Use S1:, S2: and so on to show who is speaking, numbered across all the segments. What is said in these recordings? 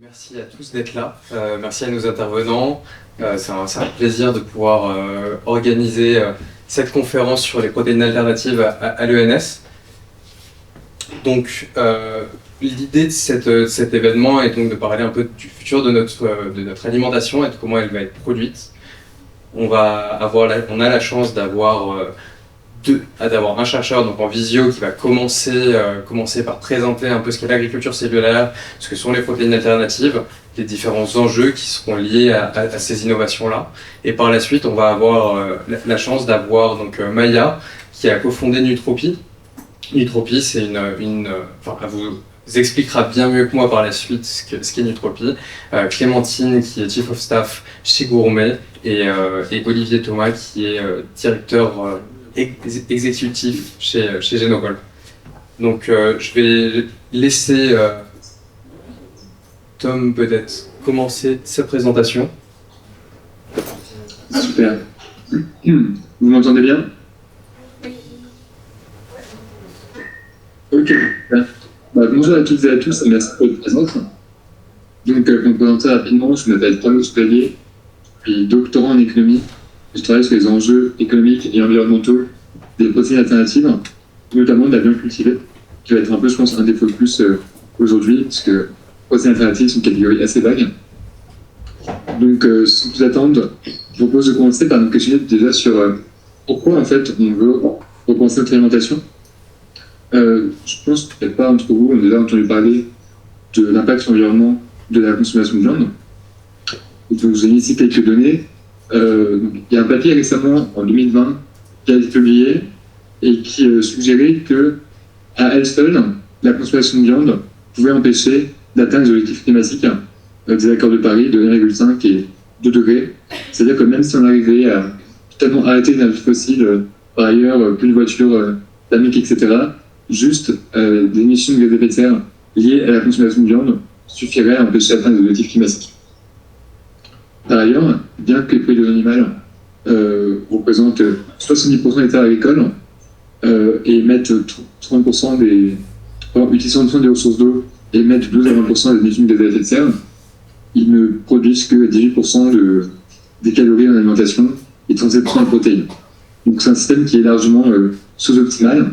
S1: Merci à tous d'être là. Merci à nos intervenants. C'est un plaisir de pouvoir organiser cette conférence sur les protéines alternatives à l'ENS. Donc, l'idée de cet événement est donc de parler un peu du futur de notre alimentation et de comment elle va être produite. On a la chance d'avoir un chercheur donc en visio qui va commencer par présenter un peu ce qu'est l'agriculture cellulaire, ce que sont les protéines alternatives, les différents enjeux qui seront liés à ces innovations-là. Et par la suite, on va avoir la chance d'avoir donc Maya qui a cofondé Nutropie. Nutropie, c'est elle vous expliquera bien mieux que moi par la suite ce qu'est Nutropie. Clémentine qui est Chief of Staff chez Gourmet et Olivier Thomas qui est directeur exécutif chez Génocol. Donc je vais laisser Tom peut-être commencer sa présentation.
S2: Super. Vous m'entendez bien? Ok. Bonjour à toutes et à tous, merci pour votre présence. Donc, pour me présenter rapidement, je m'appelle Paul Spallier, je suis doctorant en économie. Je travaille sur les enjeux économiques et environnementaux des protéines alternatives, notamment de la viande cultivée, qui va être un peu, je pense, un des focus aujourd'hui, parce que les protéines alternatives sont une catégorie assez vague. Donc, sans plus attendre, je vous propose de commencer par nous questionner déjà sur pourquoi, en fait, on veut repenser notre alimentation. Je pense que peut-être pas entre vous, on a déjà entendu parler de l'impact sur l'environnement de la consommation de viande. Et donc, je vous ai mis ici quelques données. Il y a un papier récemment, en 2020, qui a été publié et qui suggérait que, à elle seule, la consommation de viande pouvait empêcher d'atteindre les objectifs climatiques des accords de Paris de 1,5 et 2 degrés. C'est-à-dire que même si on arrivait à totalement arrêter l'énergie fossile, par ailleurs, plus de voitures thermiques, etc., juste des émissions de gaz à effet de serre liées à la consommation de viande suffirait à empêcher d'atteindre les objectifs climatiques. Par ailleurs, bien que les produits animaux représentent 70% des terres agricoles et émettent 30% utilisent 30% des ressources d'eau et émettent 12 à 20% des émissions de gaz à effet de serre, ils ne produisent que 18% des calories en alimentation et 37% de protéines. Donc c'est un système qui est largement sous-optimal,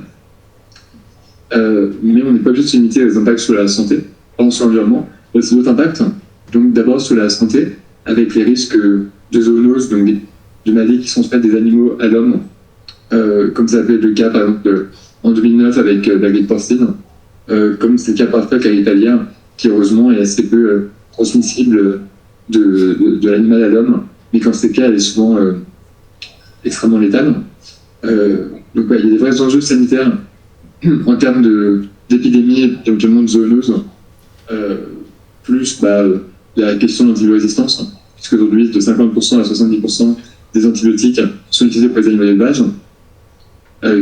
S2: mais on n'est pas juste limité aux impacts sur la santé, pardon, sur l'environnement, il y a aussi d'autres impacts. Donc d'abord sur la santé, avec les risques de zoonoses, donc de maladies qui sont transmises des animaux à l'homme, comme ça a été le cas par exemple en 2009 avec la grippe porcine, comme c'est le cas parfois avec la grippe aviaire, qui heureusement est assez peu transmissible de l'animal à l'homme, mais quand c'est le cas, elle est souvent extrêmement létale. Donc il y a des vrais enjeux sanitaires en termes d'épidémie et éventuellement de zoonoses, plus la question de l'antibiorésistance, puisque aujourd'hui de 50% à 70% des antibiotiques sont utilisés pour les animaux d'élevage,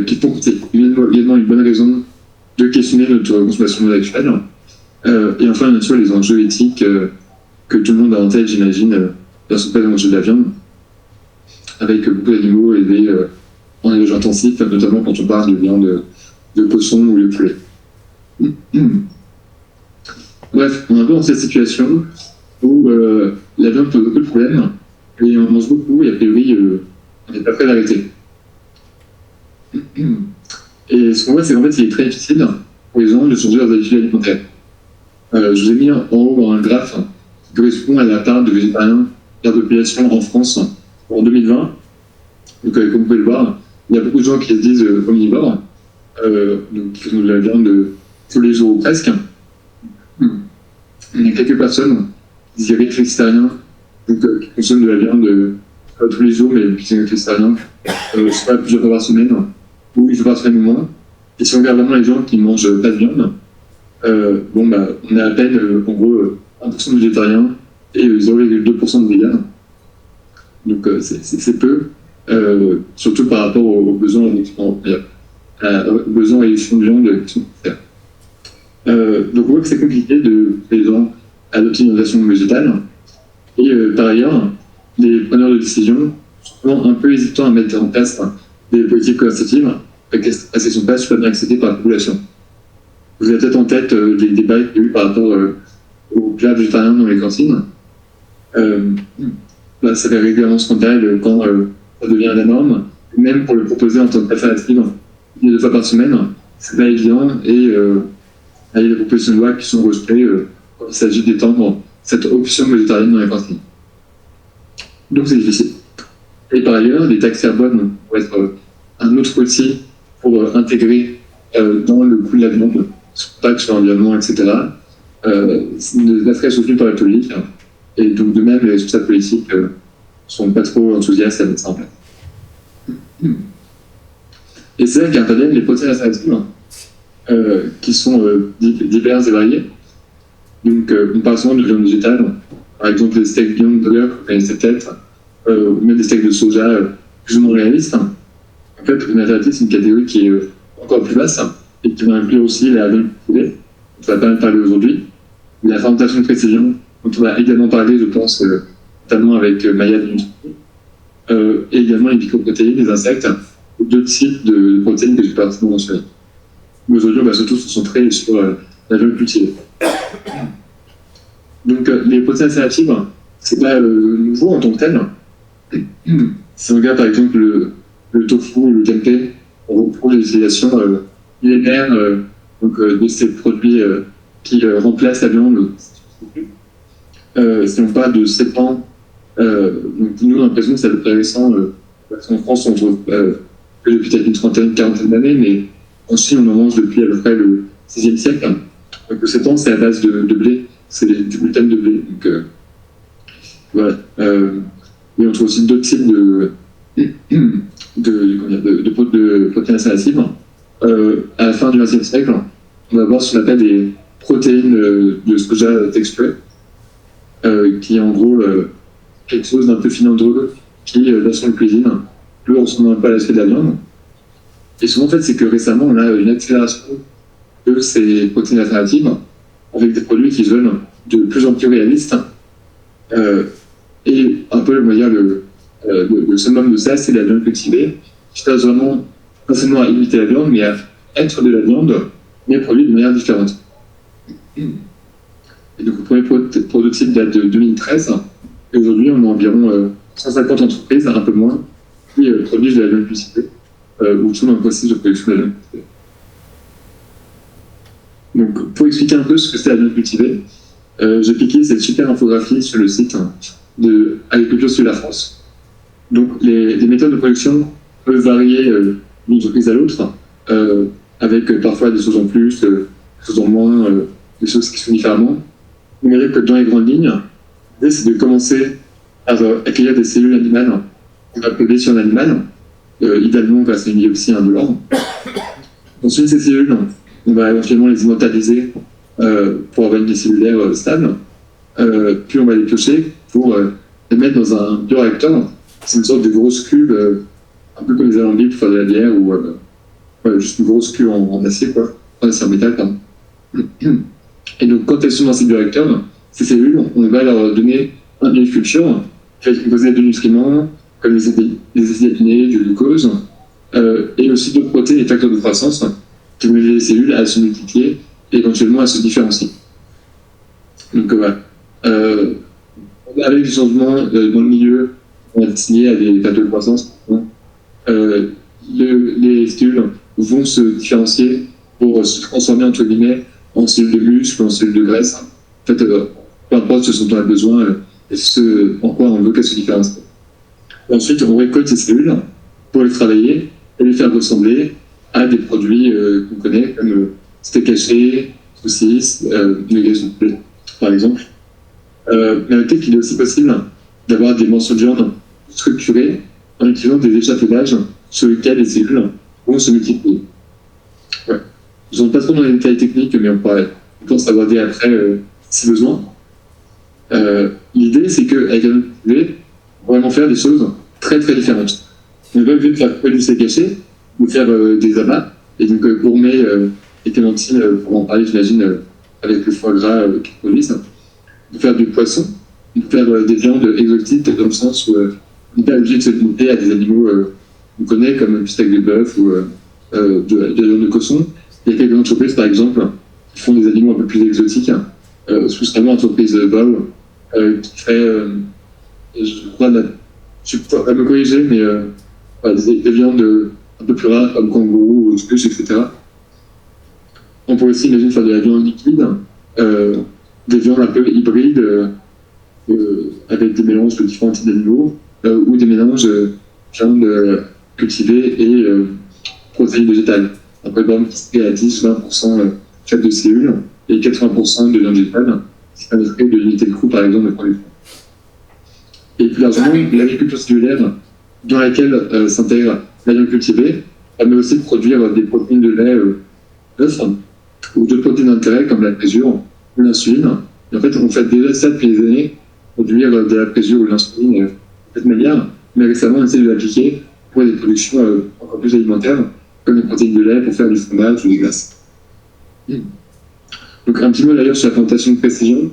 S2: qui font également une bonne raison de questionner notre consommation actuelle. Et enfin, bien sûr, les enjeux éthiques que tout le monde a en tête, j'imagine, lorsqu'on parle des enjeux de la viande, avec beaucoup d'animaux élevés en élevage intensif, notamment quand on parle de viande de cochon ou de poulet. Bref, on est un peu dans cette situation où la viande pose beaucoup de problèmes, et on mange beaucoup, et a priori, on n'est pas prêt d'arrêter. Et ce qu'on voit, c'est qu'en fait, il est très difficile pour les gens de changer leurs habitudes alimentaires. Je vous ai mis en haut un graphe qui correspond à la part de végétariens de la population en France en 2020. Donc, comme vous pouvez le voir, il y a beaucoup de gens qui se disent omnivores, donc qui font de la viande tous les jours ou presque. Il y a quelques personnes qui diraient végétariens, donc qui consomment de la viande pas tous les jours, mais qui sont végétariens, soit plusieurs fois par semaine, ou une fois par semaine ou moins. Et si on regarde vraiment les gens qui ne mangent pas de viande, on a à peine, en gros, 1% de végétariens et 0,2% de véganes. Donc c'est peu, surtout par rapport aux besoins et réduction de viande qui sont nécessaires. Donc on voit que c'est compliqué de les gens adopter une alimentation végétale. Et par ailleurs, les preneurs de décision sont souvent un peu hésitants à mettre en place des politiques coercitives parce qu'elles ne sont pas super bien acceptées par la population. Vous avez peut-être en tête les débats qu'il y a eu par rapport aux plats végétariens dans les cantines. Ça fait régulièrement scandale quand ça devient la norme. Même pour le proposer en tant qu'alternative, 2 fois par semaine, c'est pas évident et il y a des propositions de loi qui sont rejetées quand il s'agit d'étendre cette option végétarienne dans les cantines. Donc c'est difficile. Et par ailleurs, les taxes carbone vont être un autre outil pour intégrer dans le coût de la viande, taxes sur l'environnement, etc. Ne serait soutenu par la politique. Et donc de même, les responsables politiques ne sont pas trop enthousiastes à mettre ça en place. Et c'est là qu'interviennent les protéines alternatives qui sont diverses et variées. Donc on parle souvent de viande végétale, par exemple les steaks Beyond Burger, vous connaissez peut-être, ou même des steaks de soja plus ou moins réalistes. En fait, une alternative, c'est une catégorie qui est encore plus vaste et qui va inclure aussi la viande cultivée, dont on va pas parler aujourd'hui, la fermentation de précision, dont on va également parler, je pense, notamment avec Maya et également les microprotéines, les insectes, deux types de protéines que je n'ai pas forcément mentionné. Mais aujourd'hui, on va surtout se concentrer sur la viande cultivée. Donc, les protéines alternatives, c'est pas nouveau en tant que tel. Si on regarde par exemple le tofu, le tempeh, on retrouve les utilisations millénaires de ces produits qui remplacent la viande. Si on parle de 7 ans, donc nous on a l'impression que c'est à peu près récent, parce qu'en France on trouve que depuis peut-être une trentaine, quarantaine d'années, mais en Chine on en mange depuis à peu près le 6e siècle. Donc 7 ans c'est à base de blé, c'est du gluten de blé. Donc voilà. Et on trouve aussi d'autres types de protéines alternatives. À la fin du XXe siècle, on va avoir ce qu'on appelle des protéines de soja texturées, qui est en gros quelque chose d'un peu filandreux qui, dans la cuisine, peut ressembler un peu à l'aspect de la viande. Et souvent, en fait, c'est que récemment, on a une accélération de ces protéines alternatives avec des produits qui se veulent de plus en plus réalistes. Et un peu, on va dire, le summum de ça, c'est la viande cultivée, qui passe vraiment, pas seulement à imiter la viande, mais à être de la viande, mais produite de manière différente. Et donc, le premier prototype date de 2013, et aujourd'hui, on a environ 150 entreprises, un peu moins, qui produisent de la viande cultivée, ou sont dans le processus de production de la viande cultivée. Donc, pour expliquer un peu ce que c'est la viande cultivée, j'ai piqué cette super infographie sur le site de Agriculture sur la France. Donc, les méthodes de production peuvent varier d'une entreprise à l'autre, avec parfois des choses en plus, des choses en moins, des choses qui se font différemment. On dirait que dans les grandes lignes, l'idée c'est de commencer à accueillir des cellules animales qu'on va appeler sur l'animal, idéalement grâce à une biopsie indolore. Ensuite, ces cellules, on va éventuellement les immortaliser pour avoir une vie cellulaire stable, puis on va les piocher pour les mettre dans un bioréacteur. C'est une sorte de grosse cube, un peu comme les alambics pour faire de la bière, ou juste une grosse cube en acier, quoi. En acier en métal, pardon. Et donc, quand elles sont dans ces bioréacteurs, ces cellules, on va leur donner un milieu de culture qui va être composé de nutriments, comme les acides aminés, du glucose, et aussi d'autres protéines et facteurs de croissance qui vont aider les cellules à se multiplier et éventuellement à se différencier. Donc voilà. Avec du changement dans le milieu, on va dessiner à des facteurs de croissance. Les cellules vont se différencier pour se transformer entre guillemets en cellules de muscle, en cellules de graisse. En fait, peu importe ce dont on a besoin et ce en quoi on veut qu'elles se différencient. Ensuite, on récolte ces cellules pour les travailler et les faire ressembler à des produits qu'on connaît, comme steak haché, saucisses, nuggets de poulet, par exemple. Mais notez qu'il est aussi possible d'avoir des morceaux de viande structurés en utilisant des échafaudages sur lesquels les cellules vont se multiplier. Ouais. Je ne rentre pas trop dans les détails techniques, mais on pense aborder après si besoin. L'idée, c'est qu'avec la viande cultivée, on va vraiment faire des choses très très différentes. On va vu de faire du steak haché, ou faire des abats, et donc gourmet et clémentine, pour en parler, j'imagine, avec le foie gras qui produisent. De faire du poisson, de faire des viandes exotiques, dans le sens où on n'est pas obligé de se limiter à des animaux qu'on connaît, comme du steak de bœuf ou de la viande de cochon. Il y a quelques entreprises, par exemple, qui font des animaux un peu plus exotiques, souscrivant à l'entreprise Bao, qui fait, je crois, je peux me corriger, mais voilà, des viandes un peu plus rares comme kangourou, autruche, etc. On pourrait aussi imaginer faire de la viande liquide, des viandes un peu hybrides, avec des mélanges de différents types d'animaux, ou des mélanges de viande cultivée et protéines végétales. Après, par exemple, qui serait à 10-20% faites de cellules et 80% de viande végétale, qui permettrait de limiter le coût, par exemple, de production. Et plus largement, l'agriculture cellulaire, dans laquelle s'intègre la viande cultivée, permet aussi de produire des protéines de lait d'œufs ou d'autres protéines d'intérêt comme la présure ou l'insuline. Et en fait, on fait déjà ça depuis des années, produire de la présure ou de l'insuline de cette manière, mais récemment, on essaie de l'appliquer pour des productions encore plus alimentaires, comme les protéines de lait pour faire du fromage ou des glaces. Donc un petit mot d'ailleurs sur la fermentation de précision.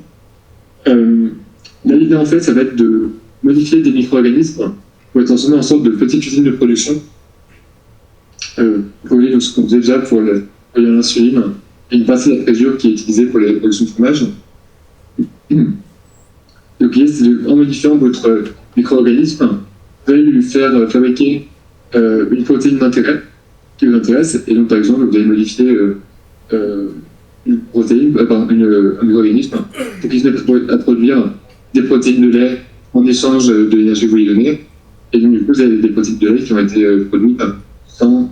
S2: L'idée en fait, ça va être de modifier des micro-organismes pour transformer en sorte de petites usines de production. Pour ce qu'on faisait déjà pour l'insuline et une partie de la présure qui est utilisée pour les productions de fromage. Donc l'idée c'est en modifiant votre micro-organisme, vous allez lui faire fabriquer une protéine d'intérêt qui vous intéresse, et donc par exemple vous allez modifier une protéine, un micro-organisme pour qu'il se mette à produire des protéines de lait en échange de l'énergie que vous lui donnez, et donc du coup vous avez des protéines de lait qui ont été produites sans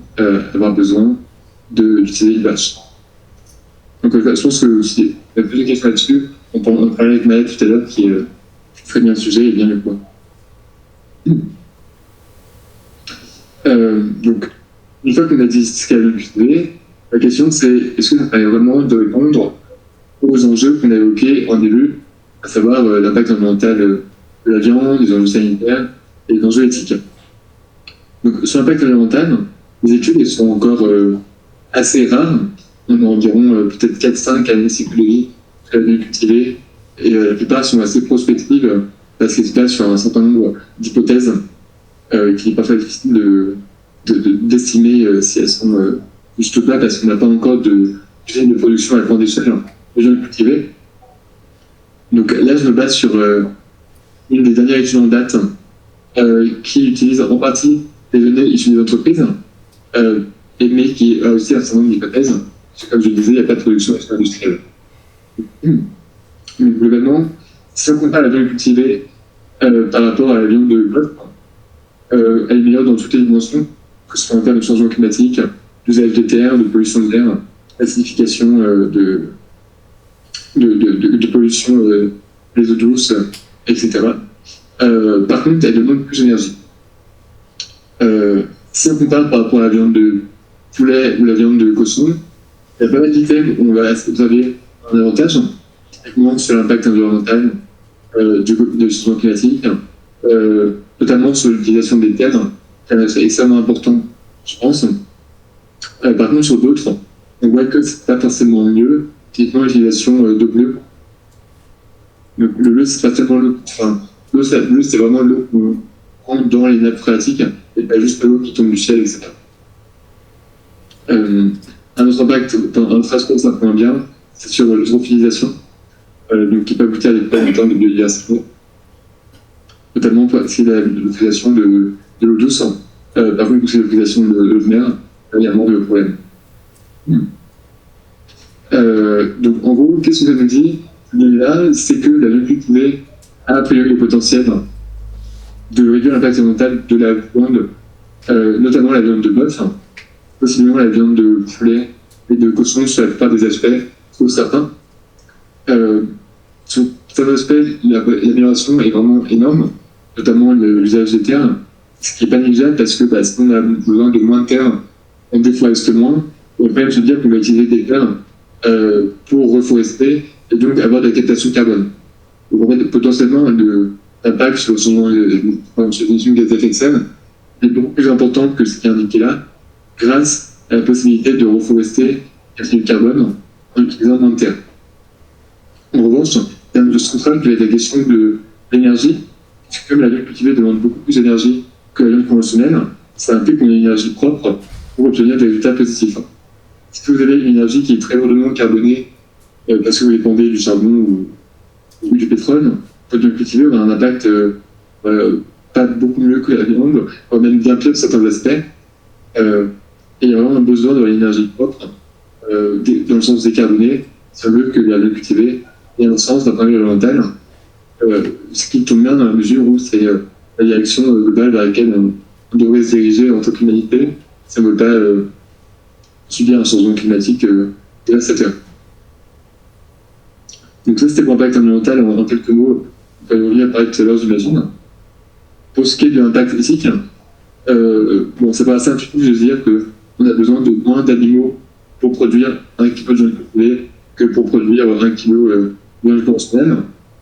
S2: avoir besoin d'utiliser une vache. Donc je pense que s'il y a plus de questions là-dessus, on parlait avec Maëlle tout à l'heure qui ferait bien le sujet et bien mieux quoi. Donc, une fois qu'on a dit ce qu'elle a cultivé, la question c'est est-ce que ça permet vraiment de répondre aux enjeux qu'on a évoqués en début, à savoir l'impact environnemental de la viande, les enjeux sanitaires et les enjeux éthiques. Donc, sur l'impact environnemental, les études sont encore assez rares. On a environ peut-être 4-5 années cycle de vie très bien cultivées, et la plupart sont assez prospectives parce qu'elles se basent sur un certain nombre d'hypothèses qu'il n'est pas difficile d'estimer si elles sont juste ou pas, parce qu'on n'a pas encore d'usine de production à grande échelle de viande cultivée. Donc là, je me base sur une des dernières études en date qui utilise en partie des données issues des entreprises, mais qui a aussi un certain nombre d'hypothèses. Comme je le disais, il n'y a pas de production industrielle. Mais globalement, si on compare la viande cultivée par rapport à la viande de bœuf, elle est meilleure dans toutes les dimensions, que ce soit en termes de changement climatique, d'usage des terres, de pollution de l'air, acidification de pollution des eaux douces, etc. Par contre, elle demande plus d'énergie. Si on compare par rapport à la viande de poulet ou la viande de cochon, il y a pas mal d'items où on va observer un avantage, typiquement sur l'impact environnemental du changement climatique, notamment sur l'utilisation des terres, c'est extrêmement important, je pense. Par contre, sur d'autres, on voit que c'est pas forcément mieux, typiquement l'utilisation d'eau bleue. Le bleu, c'est pas tellement l'eau. Enfin, l'eau, c'est vraiment l'eau qu'on prend dans les nappes phréatiques, et pas juste l'eau qui tombe du ciel, etc. Un autre impact, un phrase comme ça prend bien, c'est sur l'eutrophilisation, donc qui peut goûter à des problèmes en termes de biodiversité, notamment parce qu'il y a l'utilisation de l'eau douce. Par contre, c'est l'utilisation de l'eau de mer, il y a moins de problèmes. Donc en gros, qu'est-ce que ça nous dit là, c'est que la viande cultivée a a priori le potentiel de réduire l'impact environnemental de la viande, notamment la viande de bœuf, possiblement la viande de poulet et de cochon sur la plupart des aspects, sauf certains. Sur certains aspects, l'amélioration est vraiment énorme, notamment l'usage des terres, ce qui n'est pas négligeable parce que si on a besoin de moins de terres, on déforeste moins. On peut même se dire qu'on va utiliser des terres pour reforester et donc avoir de la captation de carbone. Donc en fait, potentiellement, l'impact sur l'émission de gaz à effet de serre est beaucoup plus important que ce qui est indiqué là, grâce à la possibilité de reforester capter du carbone en utilisant moins de terre. En revanche, il y a un enjeu central qui va être la question de l'énergie, puisque comme la viande cultivée demande beaucoup plus d'énergie que la viande conventionnelle, ça implique qu'on ait une énergie propre pour obtenir des résultats positifs. Si vous avez une énergie qui est très lourdement carbonée parce que vous dépendez du charbon ou du pétrole, le bien cultivé aura un impact pas beaucoup mieux que la viande, voire même bien pire de certains aspects. Et il y a vraiment un besoin de l'énergie propre, dans le sens décarboné, si on veut que la viande cultivée ait un sens d'un point de vue environnemental, ce qui tombe bien dans la mesure où c'est la direction globale vers laquelle on devrait se diriger en tant qu'humanité, si on ne veut pas subir un changement climatique dévastateur. Donc ça, c'était pour l'impact environnemental en quelques mots. On peut revenir parler tout à l'heure, j'imagine. Pour ce qui est de l'impact éthique, bon, ça paraît assez intuitif de dire qu'on a besoin de moins d'animaux pour produire 1 kilo de viande cultivée que pour produire 1 kilo de viande conventionnelle.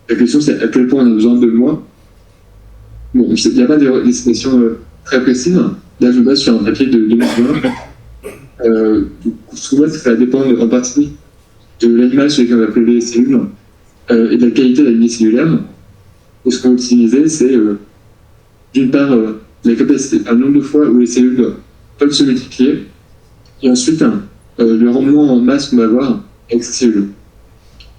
S2: La question, c'est à quel point on a besoin de moins. Bon, il n'y a pas d'estimation très précise. Là, je me base sur un papier de 2020. Souvent, ça va dépendre en partie de l'animal sur lequel on va prélever les cellules et de la qualité de la lignée cellulaire. Et ce qu'on va utiliser, c'est d'une part la capacité, un nombre de fois où les cellules peuvent se multiplier, et ensuite le rendement en masse qu'on va avoir avec ces cellules.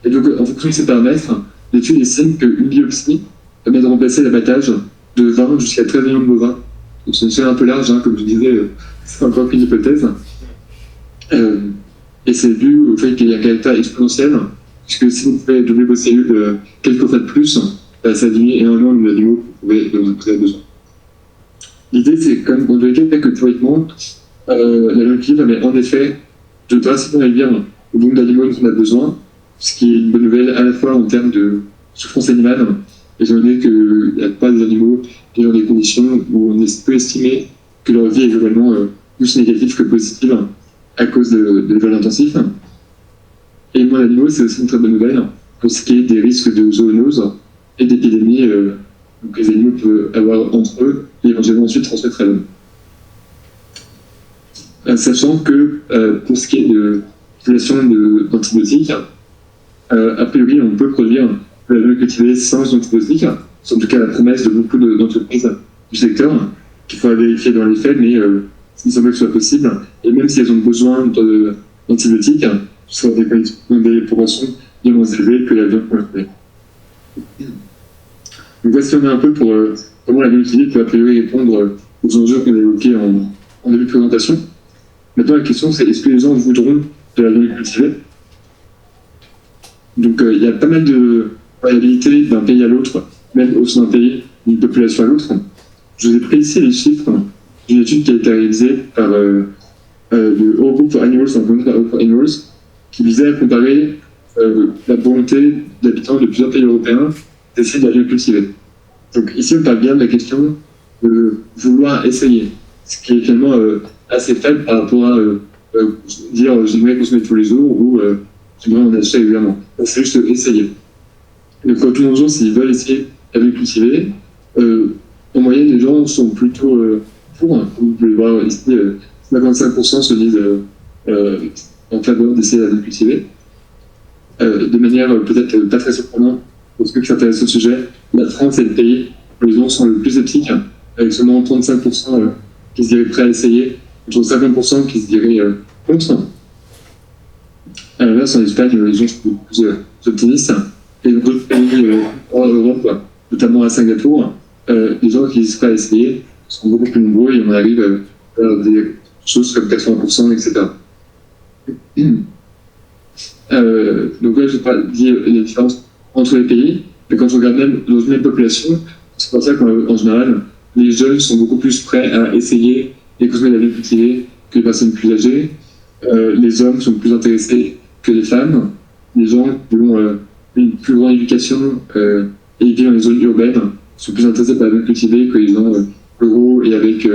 S2: Et donc, en fonction de ces paramètres, l'étude estime qu'une biopsie permet de remplacer l'abattage de 20 jusqu'à 13 millions de bovins. Donc, c'est une seuil un peu large, hein, comme je disais, c'est encore qu'une hypothèse. Et c'est dû au fait qu'il y a un caractère exponentiel, puisque si vous pouvez doubler vos cellules quelques fois de plus, ça diminue énormément le nombre d'animaux que vous avez besoin. L'idée, c'est comme on doit dire que théoriquement, la viande cultivée permet en effet de drastiquement réduire le nombre d'animaux dont on a besoin, ce qui est une bonne nouvelle à la fois en termes de souffrance animale, étant donné qu'il n'y a pas des animaux qui ont des conditions où on peut estimer que leur vie est globalement plus négative que positive à cause de l'élevage intensif. Et moins d'animaux, c'est aussi une très bonne nouvelle pour ce qui est des risques de zoonose et d'épidémies que les animaux peuvent avoir entre eux et éventuellement ensuite transmettre à l'homme. Sachant que pour ce qui est de l'utilisation d'antibiotiques, a priori on peut produire de la viande cultivée sans antibiotiques, c'est en tout cas la promesse de beaucoup d'entreprises du secteur, qu'il faudra vérifier dans les faits, mais il semble que ce soit possible. Et même si elles ont besoin d'antibiotiques, ce sera dans des proportions bien moins élevées que la viande conventionnelle. Donc voici on est un peu pour comment la viande cultivée peut a priori répondre aux enjeux qu'on a évoqués en début de présentation. Maintenant la question c'est est-ce que les gens voudront de la viande cultivée? Donc il y a pas mal de variabilité d'un pays à l'autre, même au sein d'un pays, d'une population à l'autre. Je vous ai pris ici les chiffres d'une étude qui a été réalisée par le Eurogroup for Animals and Group for Animals, qui visait à comparer la volonté d'habitants de plusieurs pays européens d'essayer de la viande cultivée. Donc ici, on parle bien de la question de vouloir essayer, ce qui est finalement assez faible par rapport à dire j'aimerais consommer tous les jours ou j'aimerais en acheter régulièrement. C'est juste essayer. Donc quand tout le monde dit s'ils veulent essayer la viande cultivée, en moyenne, les gens sont plutôt pour. Vous pouvez voir ici, 55% se disent en faveur d'essayer la viande cultivée. De manière peut-être pas très surprenante pour ceux qui s'intéressent au sujet, la France est le pays où les gens sont le plus sceptiques, avec seulement 35% qui se diraient prêts à essayer, contre 50% qui se diraient contre. À l'inverse, en Espagne, les gens sont plus optimistes. Et dans d'autres pays en Europe, notamment à Singapour, les gens qui se prêts à essayer sont beaucoup plus nombreux et on arrive à des choses comme 80%, etc. Donc là, je vais pas dire les différences entre les pays, mais quand on regarde même dans une même population, c'est pour ça qu'en général, les jeunes sont beaucoup plus prêts à essayer et consommer la viande cultivée que les personnes plus âgées. Les hommes sont plus intéressés que les femmes. Les gens qui ont une plus grande éducation et vivent dans les zones urbaines sont plus intéressés par la viande cultivée que les gens ruraux et avec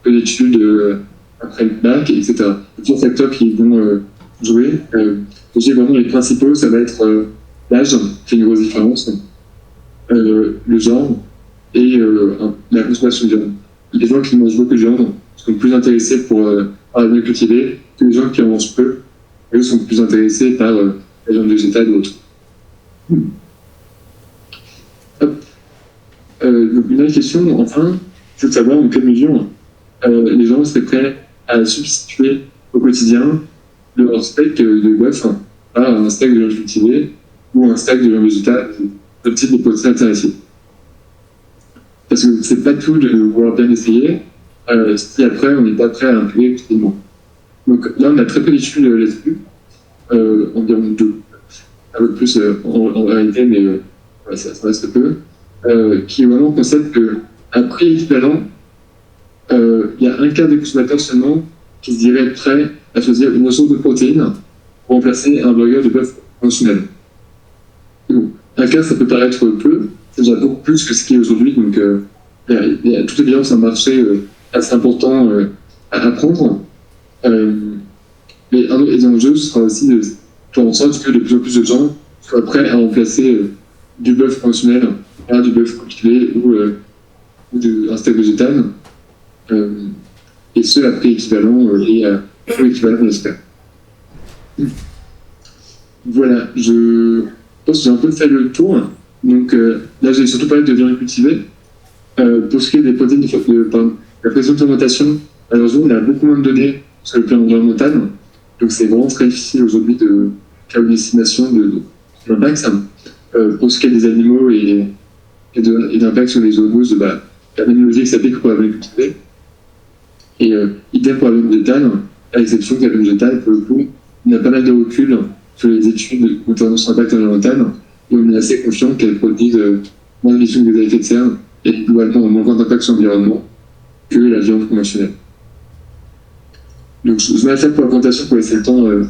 S2: peu d'études après le bac, etc. Il y a plusieurs facteurs qui vont jouer. Je dis vraiment les principaux, ça va être l'âge, qui est une grosse différence, le genre et la consommation de viande. Les gens qui mangent beaucoup de viande sont plus intéressés par la viande cultivée que les gens qui en mangent peu. Eux sont plus intéressés par la viande végétale ou autre. Donc une autre question, enfin, c'est de savoir en quelle mesure les gens seraient prêts à substituer au quotidien leur steak de bœuf à un steak de viande cultivée ou un steak de viande végétale, le type de protéines intéressées. Parce que c'est pas tout de vouloir bien essayer, si après on n'est pas prêt à l'intégrer totalement. Donc là, on a très peu d'études là-dessus, environ deux, un peu plus en réalité, mais ouais, ça reste peu, qui est vraiment le concept qu'à prix équivalent, il y a un quart des consommateurs seulement qui se diraient prêts à choisir une source de protéines pour remplacer un burger de bœuf conventionnel. Bon, un quart, ça peut paraître peu, c'est déjà beaucoup plus que ce qui est aujourd'hui, donc il y a toute évidence un marché assez important à prendre. Mais un des enjeux sera aussi de faire en sorte que de plus en plus de gens soient prêts à remplacer du bœuf conventionnel par du bœuf cultivé ou un steak végétal, et ce à prix équivalent et à coût équivalent, j'espère. Voilà, je pense que j'ai un peu fait le tour. Donc là, j'ai surtout parlé de viande cultivée. Pour ce qui est des protéines la pression de fermentation, malheureusement, on a beaucoup moins de données sur le plan environnemental. Donc c'est vraiment très difficile aujourd'hui de faire une estimation de l'impact. Pour ce qui est des animaux et d'impact sur les zoonoses, la même logique s'applique pour la viande cultivée. Et idem pour la viande végétale, à l'exception que la viande végétale, pour le coup, on a pas mal de recul sur les études concernant son impact environnemental, et on est assez confiant qu'elle produise moins d'émissions de gaz à effet de serre et globalement moins d'impact sur l'environnement que la viande conventionnelle. Donc je m'arrête là pour la présentation pour laisser le temps de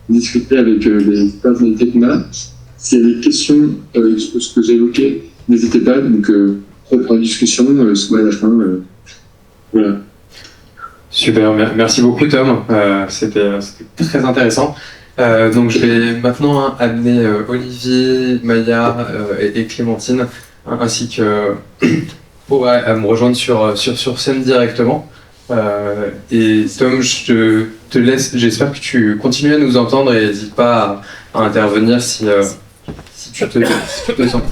S2: discuter avec les personnalités qu'on a. S'il y a des questions sur ce que j'ai évoqué, n'hésitez pas, donc pour la discussion, soit à la fin. Voilà.
S1: Super, merci beaucoup Tom, c'était très intéressant. Donc je vais maintenant amener Olivier, Maya et Clémentine, ainsi que à me rejoindre sur scène directement. Et Tom, je te laisse, j'espère que tu continues à nous entendre et n'hésite pas à intervenir si tu te sens.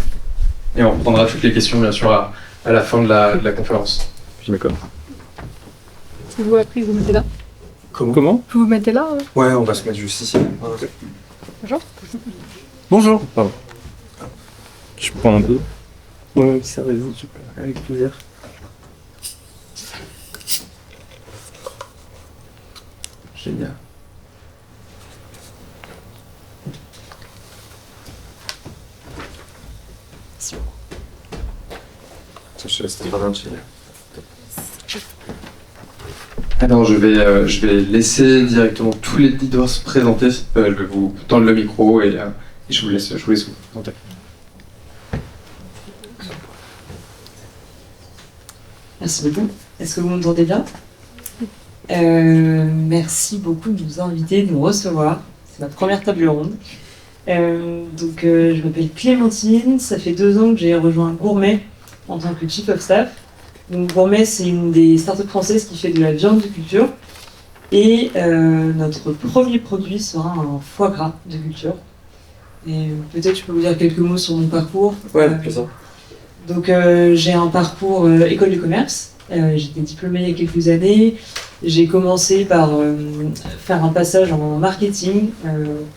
S1: Et on reprendra toutes les questions bien sûr à la fin de la conférence.
S3: D'accord.
S4: Vous après vous mettez là.
S3: Comment
S4: Vous vous mettez là.
S1: Ouais, on va se mettre juste ici.
S4: Bonjour.
S3: Bonjour. Pardon. Je peux prendre un peu. Ouais, ça raison, super. Avec plaisir.
S1: Génial. Je laisse très bien, génial. Alors je vais laisser directement tous les leaders se présenter. Je vais vous tendre le micro et je vous laisse vous présenter.
S5: Merci beaucoup. Est-ce que vous m'entendez bien ? Merci beaucoup de nous inviter, de nous recevoir. C'est ma première table ronde. Je m'appelle Clémentine. Ça fait 2 ans que j'ai rejoint Gourmet en tant que Chief of Staff. Donc Gourmet, c'est une des startups françaises qui fait de la viande de culture. Et notre premier produit sera un foie gras de culture. Et peut-être je peux vous dire quelques mots sur mon parcours.
S1: Ouais, plaisir.
S5: Donc j'ai un parcours école de commerce. J'ai été diplômée il y a quelques années. J'ai commencé par faire un passage en marketing,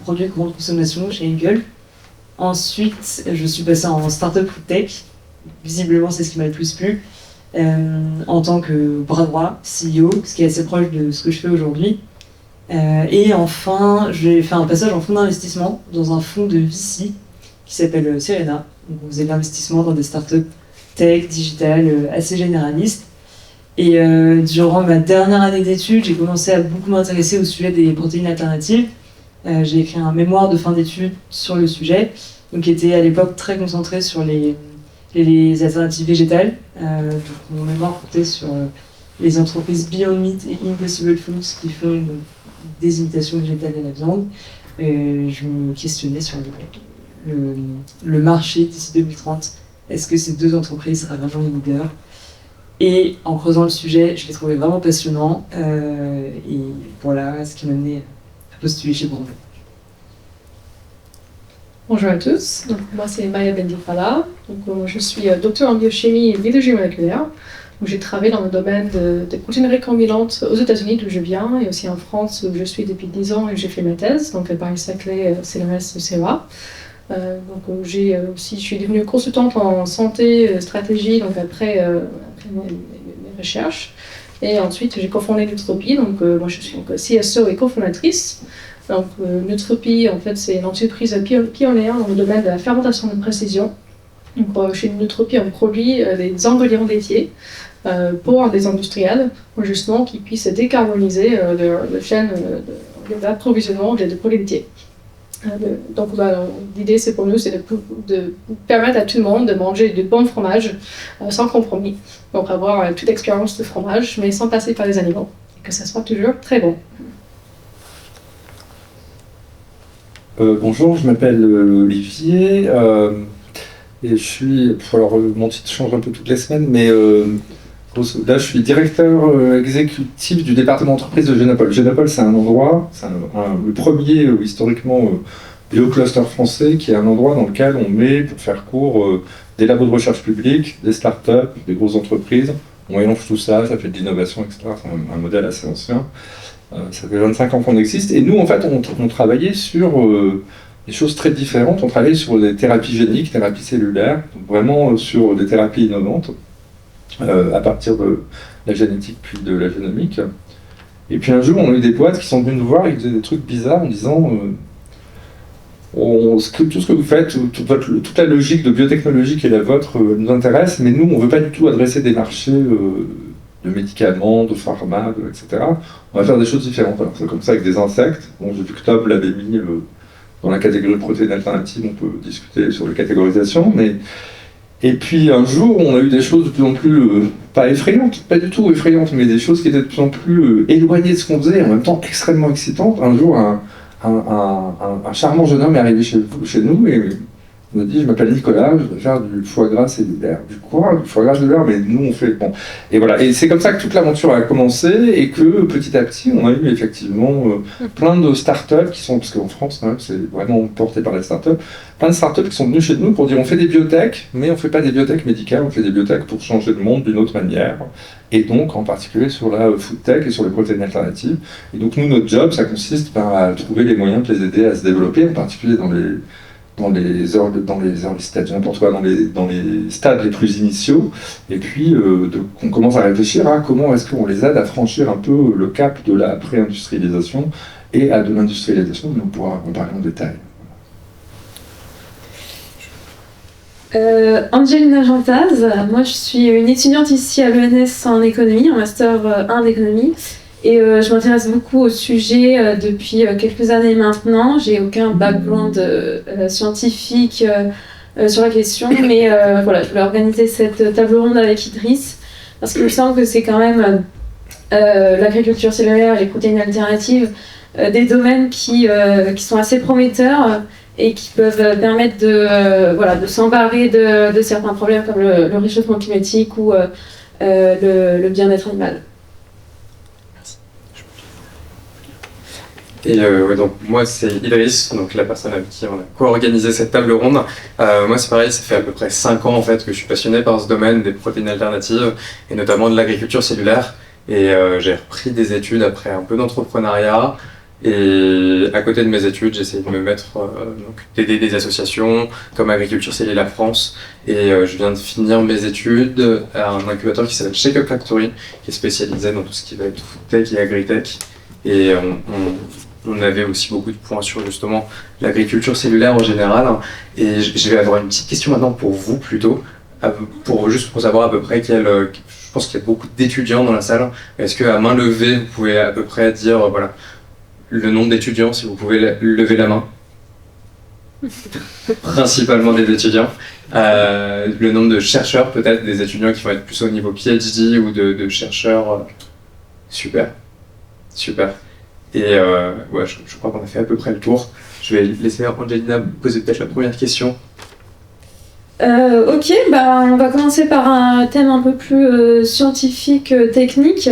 S5: produits de grande consommation chez Henkel. Ensuite, je suis passée en startup food tech. Visiblement, c'est ce qui m'a le plus plu. En tant que bras droit, CEO, ce qui est assez proche de ce que je fais aujourd'hui. Et enfin, j'ai fait un passage en fonds d'investissement dans un fonds de VC qui s'appelle Serena. Donc, on faisait de l'investissement dans des startups tech, digital, assez généralistes. Et durant ma dernière année d'études, j'ai commencé à beaucoup m'intéresser au sujet des protéines alternatives. J'ai écrit un mémoire de fin d'études sur le sujet, donc qui était à l'époque très concentré sur les alternatives végétales. Donc mon mémoire portait sur les entreprises Beyond Meat et Impossible Foods qui font des imitations végétales de la viande. Je me questionnais sur le marché d'ici 2030. Est-ce que ces 2 entreprises seraient vraiment les leaders ? Et en creusant le sujet, je l'ai trouvé vraiment passionnant. Et voilà ce qui m'a amené à postuler chez Gourmet.
S4: Bonjour à tous. Donc, moi c'est Maya Bendifala. Donc je suis docteur en biochimie et biologie moléculaire. où j'ai travaillé dans le domaine des protéines recombinantes aux États-Unis d'où je viens et aussi en France où je suis depuis 10 ans et j'ai fait ma thèse, donc Paris-Saclay, CNRS, CEA. Je suis devenue consultante en santé, stratégie, donc après mes recherches. Et ensuite, j'ai cofondé Nutropie, donc moi je suis donc CSO et cofondatrice. Donc Nutropie, en fait, c'est une entreprise pionnière dans le domaine de la fermentation de précision. Donc chez Nutropie, on produit des ingrédients laitiers pour des industriels, justement, qui puissent décarboniser la chaîne d'approvisionnement des produits laitiers. Donc l'idée c'est pour nous c'est de permettre à tout le monde de manger du bon fromage sans compromis. Donc avoir toute expérience de fromage mais sans passer par les animaux et que ça soit toujours très bon.
S3: Bonjour, je m'appelle Olivier et je suis, alors mon titre change un peu toutes les semaines, mais là je suis directeur exécutif du département entreprise de Génopole. Génopole c'est un endroit, le premier historiquement biocluster français, qui est un endroit dans lequel on met, pour faire court, des labos de recherche publique, des startups, des grosses entreprises. On mélange tout ça, ça fait de l'innovation, etc. C'est un modèle assez ancien. Ça fait 25 ans qu'on existe. Et nous, en fait, on travaillait sur des choses très différentes. On travaillait sur des thérapies géniques, thérapies cellulaires, donc vraiment sur des thérapies innovantes, à partir de la génétique puis de la génomique. Et puis un jour, on a eu des boîtes qui sont venues nous voir et qui faisaient des trucs bizarres en disant tout ce que vous faites, toute la logique de biotechnologie qui est la vôtre nous intéresse, mais nous, on ne veut pas du tout adresser des marchés de médicaments, de pharma, etc. On va faire des choses différentes. Alors, c'est comme ça avec des insectes. Bon, j'ai vu que Tom l'avait mis dans la catégorie protéines alternatives, on peut discuter sur les catégorisations, mais... Et puis un jour, on a eu des choses de plus en plus, pas effrayantes, pas du tout effrayantes, mais des choses qui étaient de plus en plus éloignées de ce qu'on faisait, et en même temps extrêmement excitantes. Un jour, un charmant jeune homme est arrivé chez nous et il m'a dit: je m'appelle Nicolas, je vais faire du foie gras cellulaire. Du quoi? Du foie gras cellulaire? Mais nous on fait... Bon. Et voilà, et c'est comme ça que toute l'aventure a commencé et que petit à petit on a eu effectivement plein de startups qui sont, parce qu'en France hein, c'est vraiment porté par les startups, plein de startups qui sont venues chez nous pour dire on fait des biotech, mais on fait pas des biotech médicales, on fait des biotech pour changer le monde d'une autre manière. Et donc en particulier sur la food tech et sur les protéines alternatives. Et donc nous notre job ça consiste à trouver les moyens de les aider à se développer, en particulier dans les early stages, n'importe quoi, dans les stades les plus initiaux, et puis qu'on commence à réfléchir à comment est-ce qu'on les aide à franchir un peu le cap de la pré-industrialisation et à de l'industrialisation, dont on pourra en parler en détail.
S6: Angelina Jantaz, moi je suis une étudiante ici à l'ENS en économie, en master 1 d'économie. Et je m'intéresse beaucoup au sujet depuis quelques années maintenant. J'ai aucun background scientifique sur la question, mais voilà, je voulais organiser cette table ronde avec Idriss, parce qu'il me semble que c'est quand même l'agriculture cellulaire et les protéines alternatives, des domaines qui sont assez prometteurs et qui peuvent permettre de s'emparer de certains problèmes comme le réchauffement climatique ou le bien-être animal.
S1: Et donc moi c'est Idriss, donc la personne avec qui on a co-organisé cette table ronde. Moi c'est pareil, ça fait à peu près 5 ans en fait que je suis passionné par ce domaine des protéines alternatives et notamment de l'agriculture cellulaire. Et j'ai repris des études après un peu d'entrepreneuriat. Et à côté de mes études, j'essaie de me mettre, d'aider des associations comme Agriculture Cellulaire France. Et je viens de finir mes études à un incubateur qui s'appelle Shake Up Factory, qui est spécialisé dans tout ce qui va être food tech et agritech. Et on avait aussi beaucoup de points sur justement l'agriculture cellulaire en général. Et je vais avoir une petite question maintenant pour vous plutôt, pour savoir à peu près je pense qu'il y a beaucoup d'étudiants dans la salle. Est-ce qu'à main levée, vous pouvez à peu près dire voilà, le nombre d'étudiants, si vous pouvez lever la main? Principalement des étudiants. Le nombre de chercheurs, peut-être des étudiants qui vont être plus au niveau PhD ou de chercheurs. Super. Et ouais, je crois qu'on a fait à peu près le tour. Je vais laisser Angelina poser peut-être la première question.
S6: Ok, on va commencer par un thème un peu plus scientifique, technique.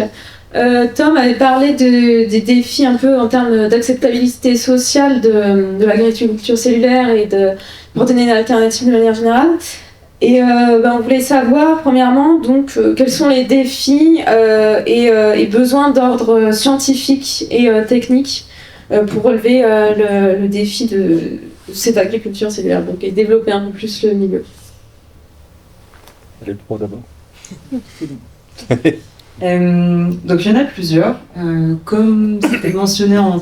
S6: Tom avait parlé des défis un peu en termes d'acceptabilité sociale de l'agriculture cellulaire et de protéines alternatives de manière générale. Et on voulait savoir, premièrement, donc, quels sont les défis et besoins d'ordre scientifique et technique pour relever le défi de cette agriculture cellulaire, donc, et développer un peu plus le milieu.
S3: Les pros d'abord.
S5: Donc il y en a plusieurs. Comme c'était mentionné en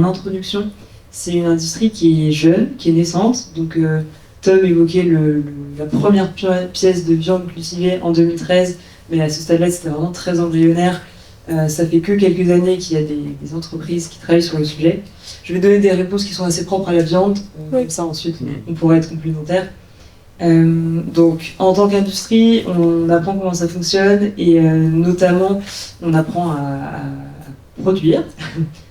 S5: introduction, c'est une industrie qui est jeune, qui est naissante. Donc Tom évoquait la première pièce de viande cultivée en 2013, mais à ce stade-là c'était vraiment très embryonnaire. Ça fait que quelques années qu'il y a des entreprises qui travaillent sur le sujet. Je vais donner des réponses qui sont assez propres à la viande, comme ça ensuite on pourrait être complémentaire. Donc en tant qu'industrie, on apprend comment ça fonctionne et notamment on apprend à produire.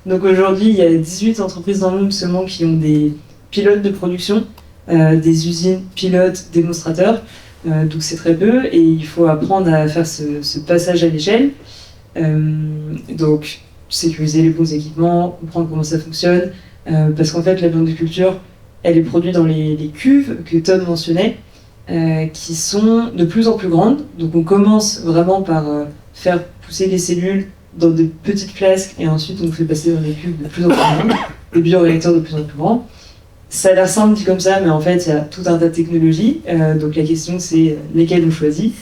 S5: Donc aujourd'hui il y a 18 entreprises dans le monde seulement qui ont des pilotes de production, des usines pilotes démonstrateurs, donc c'est très peu et il faut apprendre à faire ce passage à l'échelle. Donc sécuriser les bons équipements, comprendre comment ça fonctionne, parce qu'en fait la viande de culture elle est produite dans les cuves que Tom mentionnait, qui sont de plus en plus grandes. Donc on commence vraiment par faire pousser les cellules dans de petites flasques et ensuite on fait passer dans les cuves de plus en plus grandes, des bioréacteurs de plus en plus grands. Ça a l'air simple dit comme ça, mais en fait il y a tout un tas de technologies. Donc la question c'est lesquelles on choisit.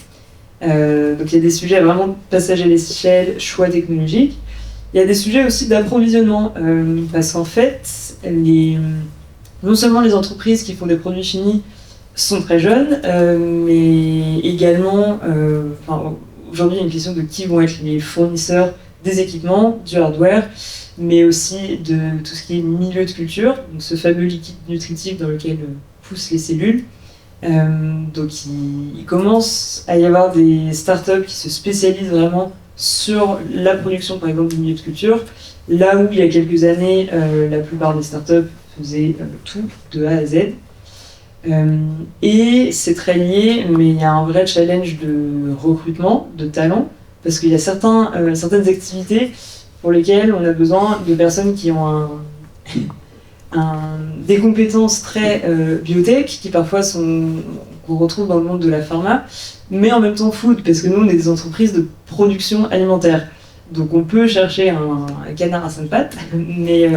S5: Donc il y a des sujets vraiment passage à l'échelle, choix technologique. Il y a des sujets aussi d'approvisionnement, parce qu'en fait, non seulement les entreprises qui font des produits finis sont très jeunes, mais également, aujourd'hui il y a une question de qui vont être les fournisseurs des équipements, du hardware, mais aussi de tout ce qui est milieu de culture, donc ce fameux liquide nutritif dans lequel poussent les cellules. Donc il commence à y avoir des startups qui se spécialisent vraiment sur la production par exemple du milieu de culture, là où il y a quelques années la plupart des startups faisaient tout de A à Z. Et c'est très lié, mais il y a un vrai challenge de recrutement, de talent, parce qu'il y a certaines activités pour lesquelles on a besoin de personnes qui ont des compétences très biotech, qui parfois qu'on retrouve dans le monde de la pharma, mais en même temps food, parce que nous on est des entreprises de production alimentaire. Donc on peut chercher un canard à 5 pattes, mais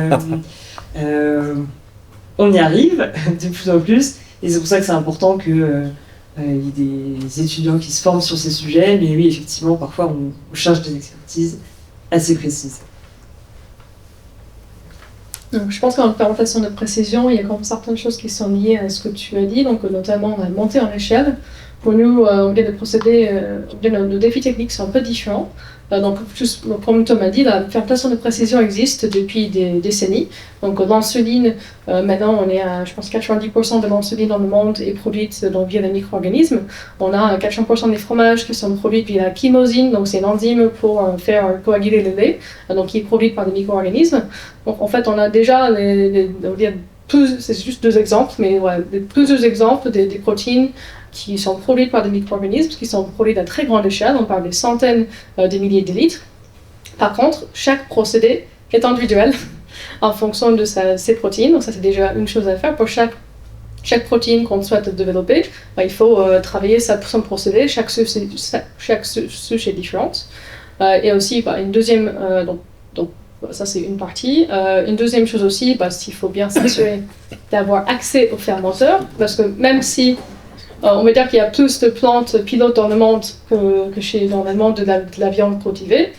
S5: on y arrive de plus en plus, et c'est pour ça que c'est important qu'il y ait des étudiants qui se forment sur ces sujets, mais oui, effectivement, parfois on cherche des expertises assez précises.
S4: Donc, je pense qu'en présentation de précision, il y a quand même certaines choses qui sont liées à ce que tu as dit, donc notamment la montée en échelle. Pour nous, on vient de procéder, nos défis techniques sont un peu différents. Donc, juste comme Tom a dit, la fermentation de précision existe depuis des décennies. Donc, l'insuline, maintenant, on est à, je pense, 90% de l'insuline dans le monde est produite via des micro-organismes. On a 80% des fromages qui sont produits via la chymosine, donc c'est une enzyme pour faire coaguler le lait, donc qui est produite par des micro-organismes. Donc, en fait, on a déjà, c'est juste 2 exemples, mais ouais, plusieurs exemples des protéines qui sont produites par des micro-organismes, qui sont produites à très grande échelle, on parle des centaines de milliers de litres. Par contre, chaque procédé est individuel en fonction de ses protéines, donc ça c'est déjà une chose à faire. Pour chaque protéine qu'on souhaite développer, il faut travailler son procédé, chaque souche est différente. Et aussi, une deuxième, donc ça c'est une partie. Une deuxième chose aussi, il faut bien s'assurer d'avoir accès aux fermenteurs, parce que même si on va dire qu'il y a plus de plantes pilotes dans le monde que chez normalement de la viande cultivée.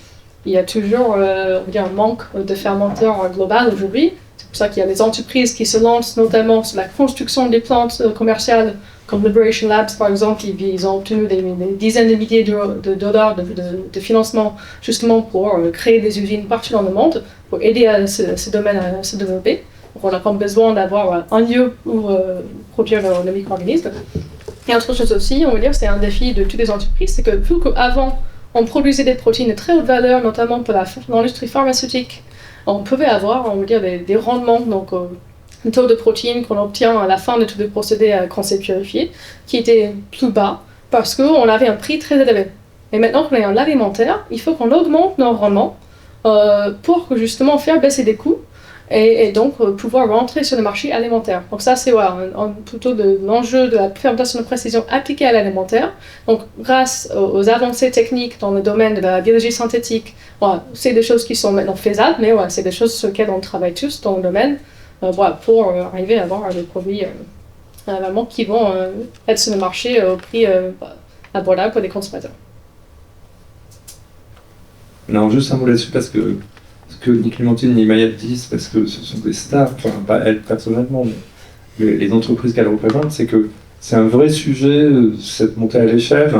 S4: Il y a toujours on va dire un manque de fermenteurs global aujourd'hui. C'est pour ça qu'il y a des entreprises qui se lancent notamment sur la construction des plantes commerciales, comme Liberation Labs par exemple. Ils ont obtenu des dizaines de milliers de dollars de financement justement pour créer des usines partout dans le monde, pour aider ce domaine à se développer. Donc on a comme besoin d'avoir un lieu où produire le micro-organisme. Et autre chose aussi, on va dire, c'est un défi de toutes les entreprises, c'est que vu qu'avant, on produisait des protéines de très haute valeur, notamment pour l'industrie pharmaceutique, on pouvait avoir, on va dire, des rendements, donc un taux de protéines qu'on obtient à la fin de tous les procédés qu'on s'est purifiés, qui était plus bas, parce qu'on avait un prix très élevé. Et maintenant qu'on est en alimentaire, il faut qu'on augmente nos rendements pour justement faire baisser des coûts et donc pouvoir rentrer sur le marché alimentaire. Donc ça, c'est voilà, plutôt l'enjeu de la fermentation de précision appliquée à l'alimentaire. Donc grâce aux avancées techniques dans le domaine de la biologie synthétique, voilà, c'est des choses qui sont maintenant faisables, mais voilà, c'est des choses sur lesquelles on travaille tous dans le domaine voilà, pour arriver à avoir des produits vraiment qui vont être sur le marché au prix abordable pour les consommateurs.
S3: Non, juste un mot là-dessus parce que ce que ni Clémentine ni Maya disent, parce que ce sont des stars, enfin pas elles personnellement, mais les entreprises qu'elles représentent, c'est que c'est un vrai sujet, cette montée à l'échelle,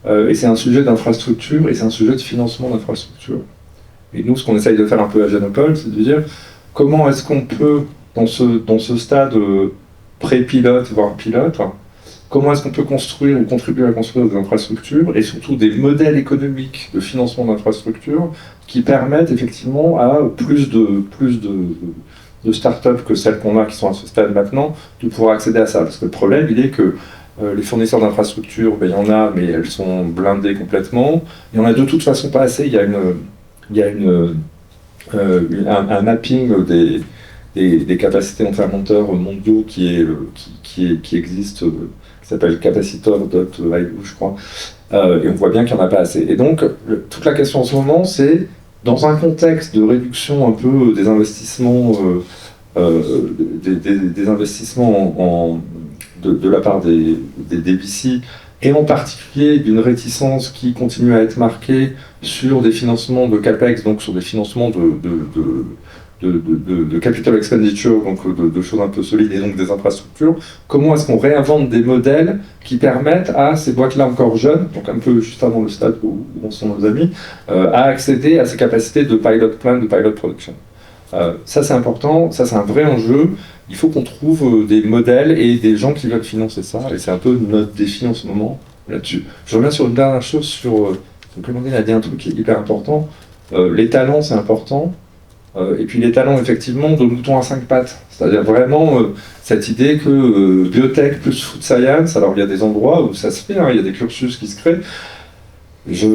S3: et c'est un sujet d'infrastructure, et c'est un sujet de financement d'infrastructure. Et nous, ce qu'on essaye de faire un peu à Genopole, c'est de dire comment est-ce qu'on peut, dans ce stade pré-pilote, voire pilote, comment est-ce qu'on peut construire ou contribuer à construire des infrastructures et surtout des modèles économiques de financement d'infrastructures qui permettent effectivement à plus de startups que celles qu'on a qui sont à ce stade maintenant de pouvoir accéder à ça. Parce que le problème, il est que les fournisseurs d'infrastructures, il y en a, mais elles sont blindées complètement. Il y en a de toute façon pas assez. Il y a un mapping des capacités en fermenteurs mondiaux qui existe, qui s'appelle capacitor.io, je crois, et on voit bien qu'il n'y en a pas assez. Et donc, toute la question en ce moment, c'est, dans un contexte de réduction un peu des investissements, des investissements de la part des VC, et en particulier d'une réticence qui continue à être marquée sur des financements de CAPEX, donc sur des financements de capital expenditure, donc de choses un peu solides et donc des infrastructures, comment est-ce qu'on réinvente des modèles qui permettent à ces boîtes-là encore jeunes, donc un peu juste avant le stade où sont nos amis, à accéder à ces capacités de pilot plant, de pilot production. Ça c'est important, ça c'est un vrai enjeu, il faut qu'on trouve des modèles et des gens qui veulent financer ça, et c'est un peu notre défi en ce moment là-dessus. Je reviens sur une dernière chose, sur Clémentine a dit un truc qui est hyper important, les talents c'est important, et puis les talents effectivement de moutons à 5 pattes, c'est-à-dire vraiment cette idée que biotech plus food science, alors il y a des endroits où ça se fait, hein, il y a des cursus qui se créent. Je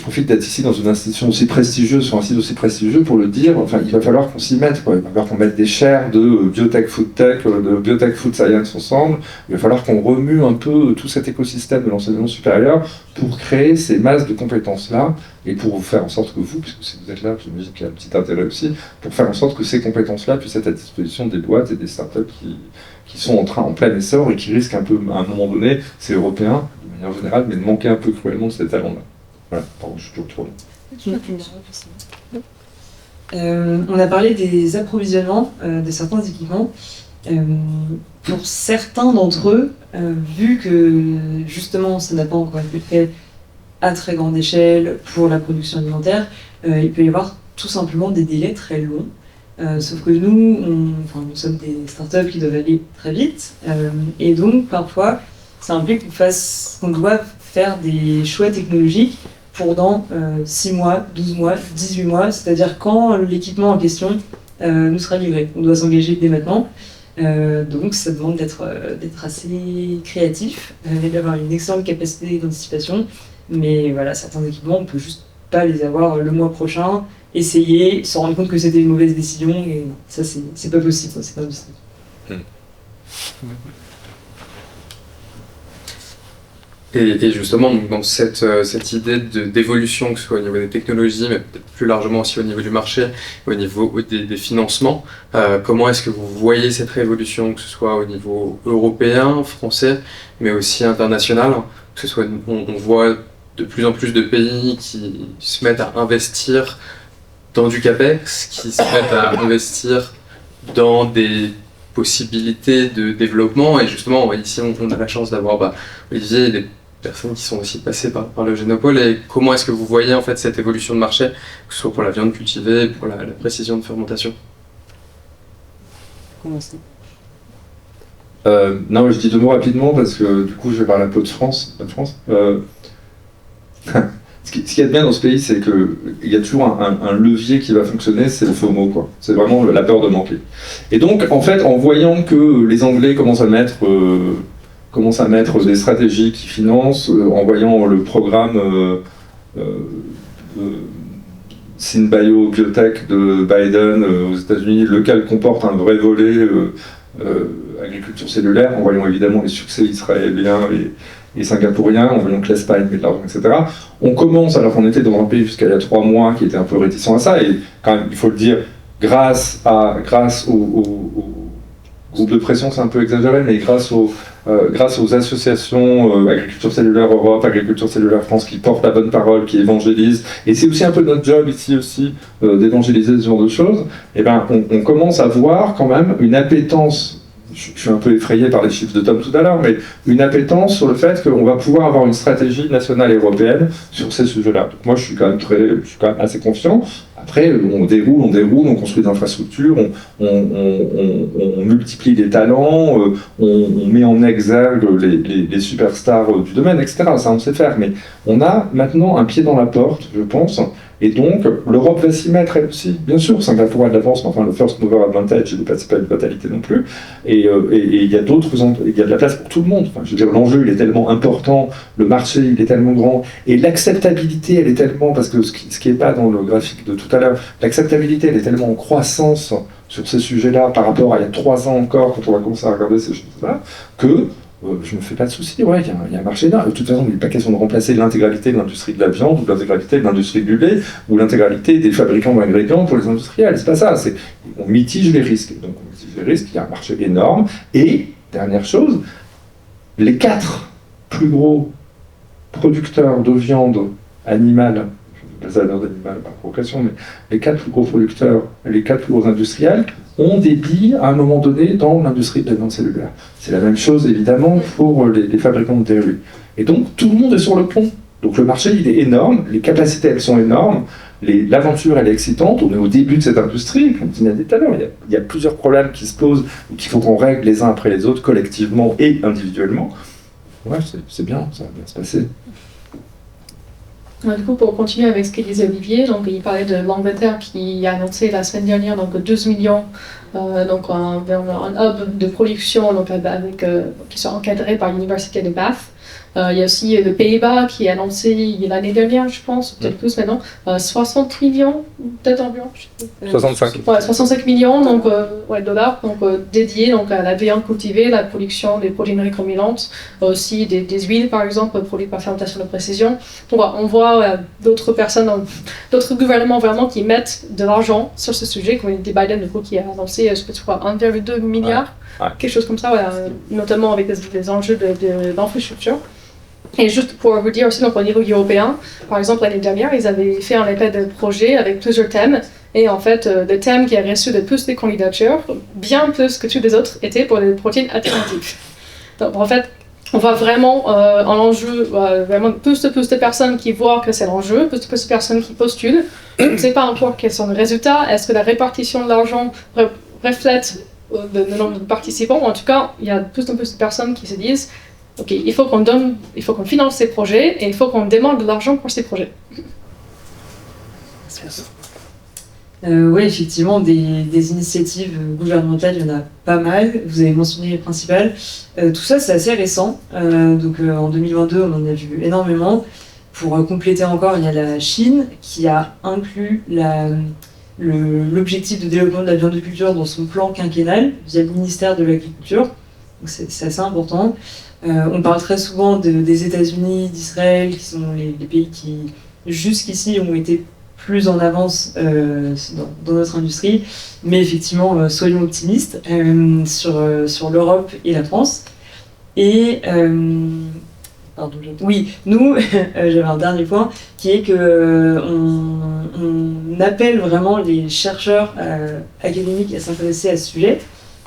S3: profite d'être ici dans une institution aussi prestigieuse, sur un site aussi prestigieux pour le dire, enfin il va falloir qu'on s'y mette, quoi. Il va falloir qu'on mette des chaires de biotech food tech, de biotech food science ensemble, il va falloir qu'on remue un peu tout cet écosystème de l'enseignement supérieur pour créer ces masses de compétences-là, et pour faire en sorte que vous, puisque si vous êtes là, j'imagine qu'il y a un petit intérêt aussi, pour faire en sorte que ces compétences-là puissent être à disposition des boîtes et des startups qui sont en plein essor et qui risquent un peu, à un moment donné, c'est européen, de manière générale, mais de manquer un peu cruellement de ces talents-là. Voilà, pardon, je suis toujours trop long.
S5: On a parlé des approvisionnements de certains équipements. Pour certains d'entre eux, vu que justement ça n'a pas encore été fait à très grande échelle pour la production alimentaire, il peut y avoir tout simplement des délais très longs. Sauf que nous sommes des startups qui doivent aller très vite, et donc parfois ça implique qu'on doit faire des choix technologiques pour dans 6 mois, 12 mois, 18 mois, c'est-à-dire quand l'équipement en question nous sera livré. On doit s'engager dès maintenant, donc ça demande d'être assez créatif et d'avoir une excellente capacité d'anticipation, mais voilà, certains équipements on peut juste pas les avoir le mois prochain, essayer, se rendre compte que c'était une mauvaise décision, et ça c'est pas possible, c'est pas possible.
S1: Et justement, donc, dans cette idée d'évolution, que ce soit au niveau des technologies, mais peut-être plus largement aussi au niveau du marché, au niveau des financements, comment est-ce que vous voyez cette révolution, que ce soit au niveau européen, français, mais aussi international, que ce soit, on voit de plus en plus de pays qui se mettent à investir dans du CAPEX, qui se mettent à investir dans des possibilités de développement, et justement ici on a la chance d'avoir Olivier et des personnes qui sont aussi passées par le Genopole. Et comment est-ce que vous voyez en fait cette évolution de marché, que ce soit pour la viande cultivée, pour la précision de fermentation?
S5: Commencer.
S3: Non, je dis 2 mots rapidement parce que du coup je vais parler un peu de France. Ce qui est bien dans ce pays, c'est qu'il y a toujours un levier qui va fonctionner, c'est le FOMO, quoi. C'est vraiment la peur de manquer. Et donc, en fait, en voyant que les Anglais commencent à mettre des stratégies qui financent, en voyant le programme Synbio Biotech de Biden aux États-Unis, lequel comporte un vrai volet agriculture cellulaire, en voyant évidemment les succès israéliens et singapouriens, en voyant que l'Espagne met de l'argent, etc. On commence, alors qu'on était dans un pays jusqu'à il y a 3 mois qui était un peu réticent à ça, et quand même, il faut le dire, grâce au groupe de pression, c'est un peu exagéré, mais grâce aux associations Agriculture Cellulaire Europe, Agriculture Cellulaire France qui portent la bonne parole, qui évangélisent, et c'est aussi un peu notre job ici aussi d'évangéliser ce genre de choses, et ben on commence à voir quand même une appétence, je suis un peu effrayé par les chiffres de Tom tout à l'heure, mais une appétence sur le fait qu'on va pouvoir avoir une stratégie nationale et européenne sur ces sujets-là. Donc moi je suis quand même assez confiant. Après, on déroule, on construit des infrastructures, on multiplie les talents, on met en exergue les superstars du domaine, etc. Ça, on sait faire. Mais on a maintenant un pied dans la porte, je pense. Et donc, l'Europe va s'y mettre, elle aussi. Bien sûr, Singapour a de l'avance, mais enfin, le first mover advantage, c'est pas une fatalité non plus. Et il y a il y a de la place pour tout le monde. Enfin, je veux dire, l'enjeu, il est tellement important, le marché, il est tellement grand, et l'acceptabilité, elle est tellement, parce que ce qui n'est pas dans le graphique de tout à l'heure, l'acceptabilité, elle est tellement en croissance sur ces sujets-là par rapport à il y a 3 ans encore, quand on va commencer à regarder ces choses-là, que je ne me fais pas de soucis, ouais, il y a un marché là. De toute façon, il n'est pas question de remplacer l'intégralité de l'industrie de la viande, ou l'intégralité de l'industrie du lait, ou l'intégralité des fabricants d'ingrédients pour les industriels. C'est pas ça, on mitige les risques. Donc on mitige les risques, il y a un marché énorme. Et, dernière chose, les 4 plus gros producteurs de viande animale, je ne vais pas dire d'animal par provocation, mais les 4 plus gros producteurs, les 4 plus gros industriels, ont des billes à un moment donné dans l'industrie de la viande cellulaire. C'est la même chose évidemment pour les fabricants de dairy. Et donc tout le monde est sur le pont. Donc le marché il est énorme, les capacités elles sont énormes, l'aventure elle est excitante, on est au début de cette industrie, comme tu l'as dit tout à l'heure, il y a plusieurs problèmes qui se posent, qu'il faut qu'on règle les uns après les autres, collectivement et individuellement. Ouais, c'est bien, ça va bien se passer.
S4: Du coup, pour continuer avec ce que disait Olivier, donc il parlait de l'Angleterre qui a annoncé la semaine dernière donc 12 millions, donc un hub de production donc qui sont encadrés par l'université de Bath. Il y a aussi les Pays-Bas qui a annoncé l'année dernière, je pense, peut-être plus maintenant, 60 millions, peut-être environ.
S3: 65.
S4: Ouais, 65 millions donc, dollars donc, dédiés donc, à la viande cultivée, la production des protéines recombinantes, aussi des huiles par exemple produites par fermentation de précision. On voit d'autres personnes, d'autres gouvernements vraiment qui mettent de l'argent sur ce sujet, comme l'unité Biden du coup, qui a annoncé 1,2 milliard, quelque chose comme ça, notamment avec des enjeux d'infrastructure. Et juste pour vous dire aussi, donc, au niveau européen, par exemple l'année dernière, ils avaient fait un appel de projet avec plusieurs thèmes. Et en fait, le thème qui a reçu le plus de candidatures, bien plus que tous les autres, était pour les protéines alternatives. Donc en fait, on voit vraiment un enjeu, vraiment plus de personnes qui voient que c'est l'enjeu, plus de personnes qui postulent. On ne sait pas encore quels sont les résultats. Est-ce que la répartition de l'argent reflète le nombre de participants? En tout cas, il y a plus de personnes qui se disent ok, il faut qu'on finance ces projets et il faut qu'on demande de l'argent pour ces projets.
S5: Oui, effectivement, des initiatives gouvernementales, il y en a pas mal. Vous avez mentionné les principales. Tout ça, c'est assez récent. Donc, en 2022, on en a vu énormément. Pour compléter encore, il y a la Chine qui a inclus l'objectif de développement de la viandiculture dans son plan quinquennal via le ministère de l'Agriculture. Donc, c'est assez important. On parle très souvent des États-Unis, d'Israël, qui sont les pays qui, jusqu'ici, ont été plus en avance dans notre industrie. Mais effectivement, soyons optimistes sur l'Europe et la France. Et, oui, nous, j'avais un dernier point, qui est qu'on appelle vraiment les chercheurs académiques à s'intéresser à ce sujet.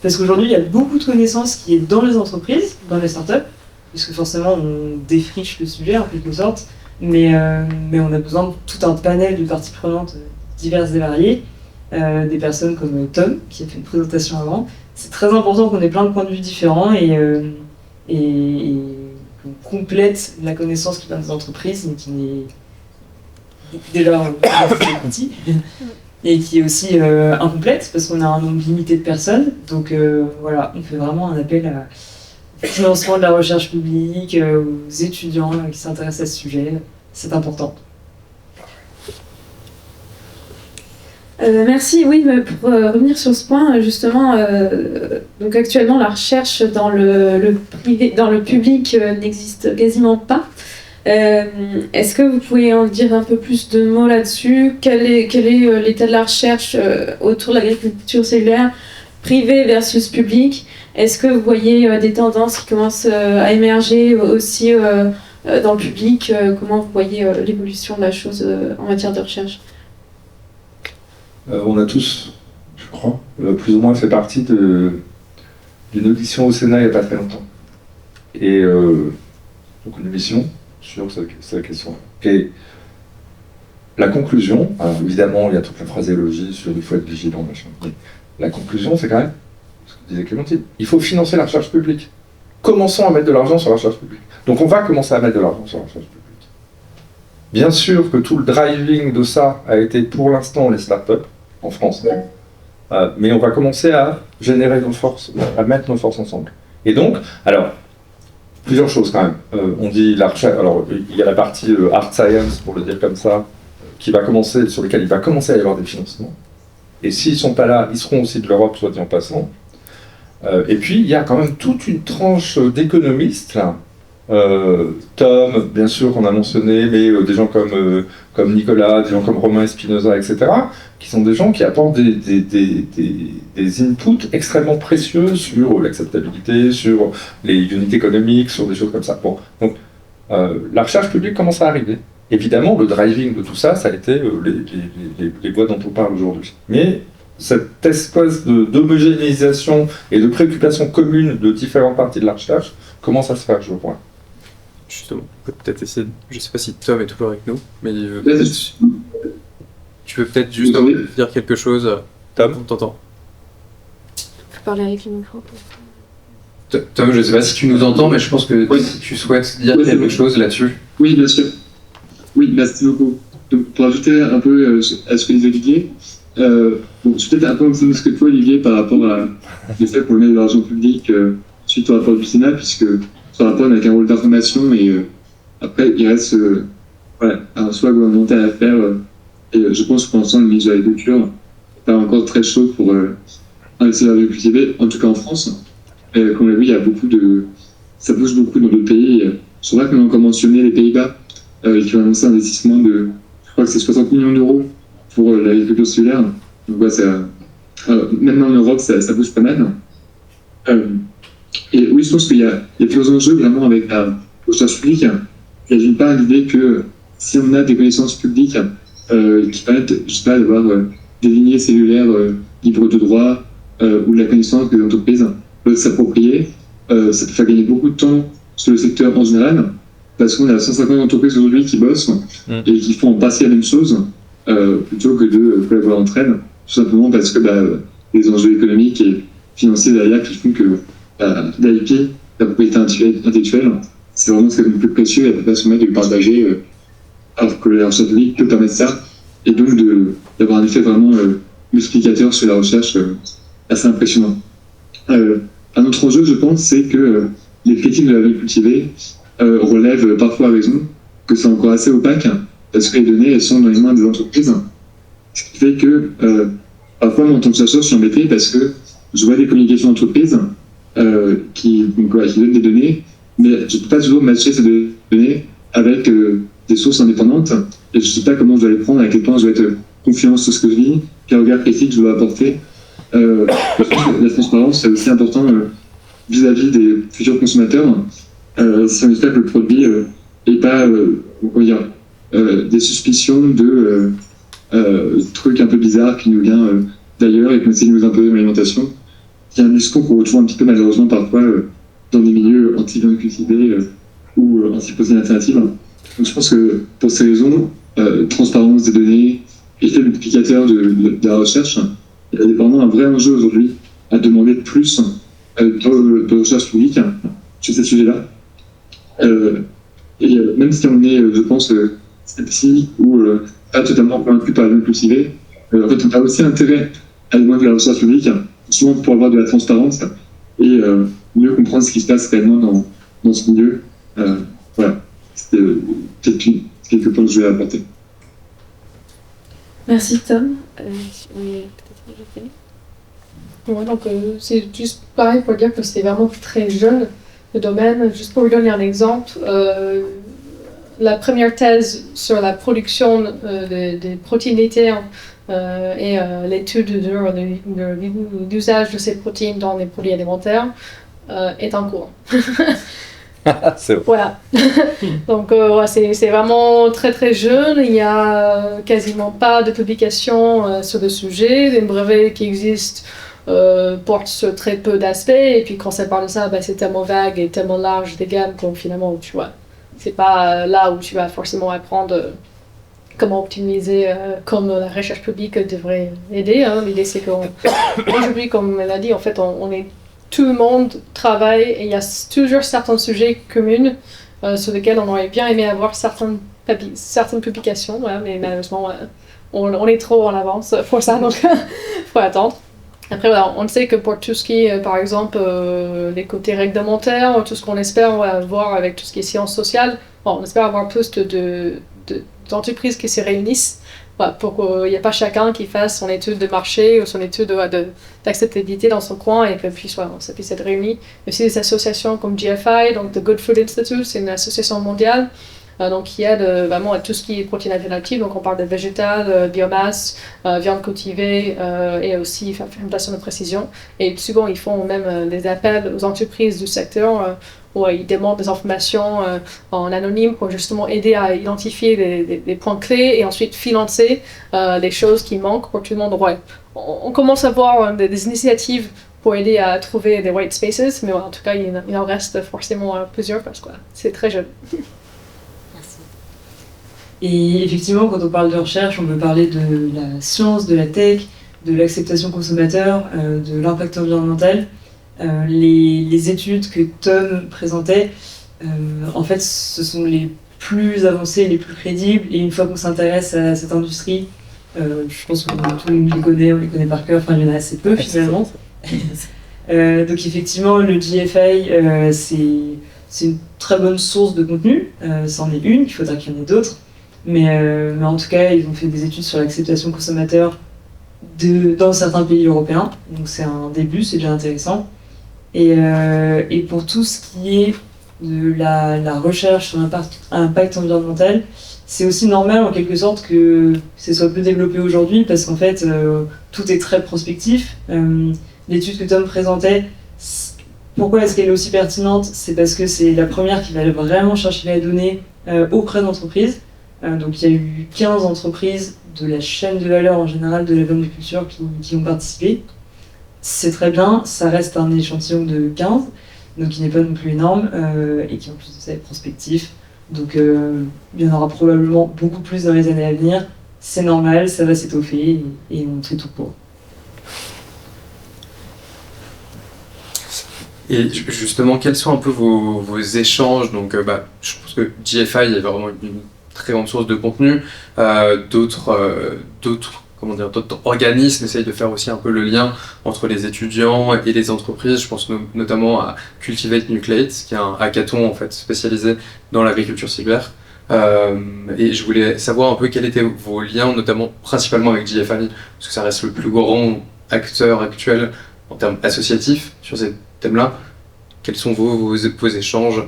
S5: Parce qu'aujourd'hui, il y a beaucoup de connaissances qui est dans les entreprises, dans les startups, puisque forcément, on défriche le sujet en quelque sorte, mais on a besoin de tout un panel de parties prenantes diverses et variées, des personnes comme Tom, qui a fait une présentation avant. C'est très important qu'on ait plein de points de vue différents et qu'on complète la connaissance qui vient des entreprises, mais qui n'est déjà petit. Et qui est aussi incomplète, parce qu'on a un nombre limité de personnes. Donc voilà, on fait vraiment un appel au financement de la recherche publique, aux étudiants qui s'intéressent à ce sujet. C'est important.
S6: Merci. Oui, mais pour revenir sur ce point, justement, donc actuellement, la recherche dans le privé, dans le public n'existe quasiment pas. Est-ce que vous pouvez en dire un peu plus de mots là-dessus? Quel est l'état de la recherche autour de l'agriculture cellulaire privée versus publique? Est-ce que vous voyez des tendances qui commencent à émerger aussi dans le public? Comment vous voyez l'évolution de la chose en matière de recherche?
S3: On a tous, je crois, plus ou moins fait partie d'une audition au Sénat il n'y a pas très longtemps. Et donc une émission sur cette question. Et la conclusion, alors évidemment il y a toute la phraséologie sur il faut être vigilant, machin. Mais la conclusion c'est quand même, ce que disait Clémentine, il faut financer la recherche publique. Commençons à mettre de l'argent sur la recherche publique. Donc on va commencer à mettre de l'argent sur la recherche publique. Bien sûr que tout le driving de ça a été pour l'instant les startups en France, mais on va commencer à générer nos forces, à mettre nos forces ensemble. Et donc, alors, plusieurs choses quand même. On dit la recherche, alors il y a la partie hard science, pour le dire comme ça, qui va commencer, sur lesquels il va commencer à y avoir des financements. Et s'ils ne sont pas là, ils seront aussi de l'Europe, soit dit en passant. Et puis, il y a quand même toute une tranche d'économistes, là. Tom, bien sûr, qu'on a mentionné, mais des gens comme Nicolas, des gens comme Romain Espinosa, etc., qui sont des gens qui apportent des inputs extrêmement précieux sur l'acceptabilité, sur les unités économiques, sur des choses comme ça. Bon, donc, la recherche publique commence à arriver. Évidemment, le driving de tout ça, ça a été les boîtes dont on parle aujourd'hui. Mais cette espèce d'homogénéisation et de préoccupation commune de différentes parties de la recherche commence à se faire, je crois.
S1: Justement, on peut peut-être essayer. Je ne sais pas si Tom est toujours avec nous, mais tu peux peut-être juste dire quelque chose. Tom, on t'entend.
S6: Je peux parler avec le micro.
S1: Tom, je ne sais pas si tu nous entends, mais je pense que si tu souhaites dire quelque chose là-dessus.
S2: Oui, bien sûr. Oui, merci beaucoup. Donc, pour ajouter un peu à ce que disait Olivier, bon, je suis peut-être un peu en dessous de ce que toi, Olivier, par rapport à le fait qu'on met de l'argent public suite au rapport du Sénat, puisque ce rapport n'a qu'un rôle d'information et après, il reste un choix gouvernemental à faire. Et je pense que pour l'instant, le ministre de l'Agriculture n'est pas encore très chaud pour investir dans l'agriculture privée, en tout cas en France. Comme on l'a vu, il y a ça bouge beaucoup dans d'autres pays. Je crois qu'on a encore mentionné les Pays-Bas, qui ont annoncé un investissement de, je crois que c'est 60 millions d'euros pour l'agriculture cellulaire. Donc, même en Europe, ça bouge pas mal. Et oui, je pense qu'il y a plusieurs enjeux vraiment avec la recherche publique. Il y a d'une part l'idée que si on a des connaissances publiques qui permettent, je sais pas, d'avoir des lignées cellulaires libres de droit ou de la connaissance que les entreprises peuvent s'approprier, ça peut faire gagner beaucoup de temps sur le secteur en général, parce qu'on a 150 entreprises aujourd'hui qui bossent et qui font en partie la même chose plutôt que de collaborer entre elles, tout simplement parce que les enjeux économiques et financiers derrière qui font que l'IP, la propriété intellectuelle, c'est vraiment ce qui est le plus précieux et elle ne peut pas se permettre de le partager alors que la recherche publique peut permettre ça et donc d'avoir un effet vraiment multiplicateur sur la recherche assez impressionnant. Un autre enjeu, je pense, c'est que les critiques de la vie cultivée relèvent parfois à raison que c'est encore assez opaque parce que les données elles sont dans les mains des entreprises. Ce qui fait que parfois, moi, en tant que chercheur, je suis embêté parce que je vois des communications d'entreprises qui donnent des données, mais je ne peux pas toujours matcher ces données avec des sources indépendantes et je ne sais pas comment je dois les prendre, à quel point je dois être confiant sur ce que je lis, quel regard critique je dois apporter. Je pense que la transparence, c'est aussi important vis-à-vis des futurs consommateurs. Si on espère que le produit n'est pas des suspicions de trucs un peu bizarres qui nous viennent d'ailleurs et qu'on essaie de nous imposer dans l'alimentation. Il y a un discours qu'on retrouve un petit peu malheureusement parfois dans des milieux anti-viande cultivée ou anti-protéines alternatives. Donc je pense que pour ces raisons, transparence des données, effet multiplicateur de la recherche, il y a vraiment un vrai enjeu aujourd'hui à demander plus de recherche publique sur ces sujets-là. Et même si on est, je pense, sceptique ou pas totalement convaincu par la viande cultivée, en fait, on a aussi intérêt à demander de la recherche publique, souvent pour avoir de la transparence et mieux comprendre ce qui se passe réellement dans ce milieu. Voilà, c'était peut-être quelques points que je vais apporter.
S6: Merci Tom. Oui, peut-être que j'ai fini.
S4: Ouais, donc c'est juste pareil pour dire que c'est vraiment très jeune le domaine. Juste pour vous donner un exemple, la première thèse sur la production des protéines laitières et l'étude de l'usage de ces protéines dans les produits alimentaires est en cours.
S3: C'est vrai.
S4: Voilà. Donc ouais, c'est vraiment très très jeune. Il n'y a quasiment pas de publications sur le sujet. Les brevets qui existent portent sur très peu d'aspects. Et puis quand ça parle de ça, c'est tellement vague et tellement large des gammes que finalement, tu vois, c'est pas là où tu vas forcément apprendre comment optimiser, comme la recherche publique devrait aider. Hein. L'idée c'est qu'aujourd'hui, comme elle a dit, en fait, tout le monde travaille et il y a toujours certains sujets communs sur lesquels on aurait bien aimé avoir certaines publications, voilà, mais malheureusement on est trop en avance pour ça, donc faut attendre. Après, voilà, on sait que pour tout ce qui est, par exemple, les côtés réglementaires, ou tout ce qu'on espère voir avec tout ce qui est sciences sociales, on espère avoir plus d'entreprises qui se réunissent. Voilà, pour qu'il n'y ait pas chacun qui fasse son étude de marché ou son étude d'acceptabilité dans son coin et que ça puisse être réuni. Il y a aussi des associations comme GFI, donc The Good Food Institute, c'est une association mondiale donc qui aide vraiment à tout ce qui est protéines alternatives. Donc on parle de végétal, biomasse, viande cultivée et aussi fermentation de précision. Et souvent ils font même des appels aux entreprises du secteur où ils demandent des informations en anonyme pour justement aider à identifier les points clés et ensuite financer les choses qui manquent pour tout le monde. Ouais. On commence à voir des initiatives pour aider à trouver des white spaces, mais ouais, en tout cas il en reste forcément plusieurs parce que c'est très jeune.
S5: Merci. Et effectivement, quand on parle de recherche, on peut parler de la science, de la tech, de l'acceptation consommateur, de l'impact environnemental. Les études que Tom présentait, en fait, ce sont les plus avancées, les plus crédibles. Et une fois qu'on s'intéresse à cette industrie, je pense que tout le monde on les connaît par cœur. Enfin, il y en a assez peu finalement. Donc effectivement, le GFI, c'est une très bonne source de contenu. C'en est une, il faudra qu'il y en ait d'autres. Mais en tout cas, ils ont fait des études sur l'acceptation consommateur dans certains pays européens. Donc c'est un début, c'est déjà intéressant. Et pour tout ce qui est de la recherche sur l'impact environnemental, c'est aussi normal en quelque sorte que ce soit peu développé aujourd'hui parce qu'en fait tout est très prospectif. L'étude que Tom présentait, pourquoi est-ce qu'elle est aussi pertinente? C'est parce que c'est la première qui va vraiment chercher la donnée auprès d'entreprises. Donc il y a eu 15 entreprises de la chaîne de valeur en général de la viande de culture qui ont participé. C'est très bien, ça reste un échantillon de 15, donc qui n'est pas non plus énorme, et qui en plus de ça est prospectif. Donc il y en aura probablement beaucoup plus dans les années à venir. C'est normal, ça va s'étoffer, et on fait tout pour.
S1: Et justement, quels sont un peu vos échanges? Donc je pense que GFI est vraiment une très grande source de contenu. D'autres organismes essayent de faire aussi un peu le lien entre les étudiants et les entreprises. Je pense notamment à Cultivate Nucleate, qui est un hackathon en fait spécialisé dans l'agriculture cellulaire. Et je voulais savoir un peu quels étaient vos liens, notamment principalement avec GFI, parce que ça reste le plus grand acteur actuel en termes associatifs sur ces thèmes-là. Quels sont vos échanges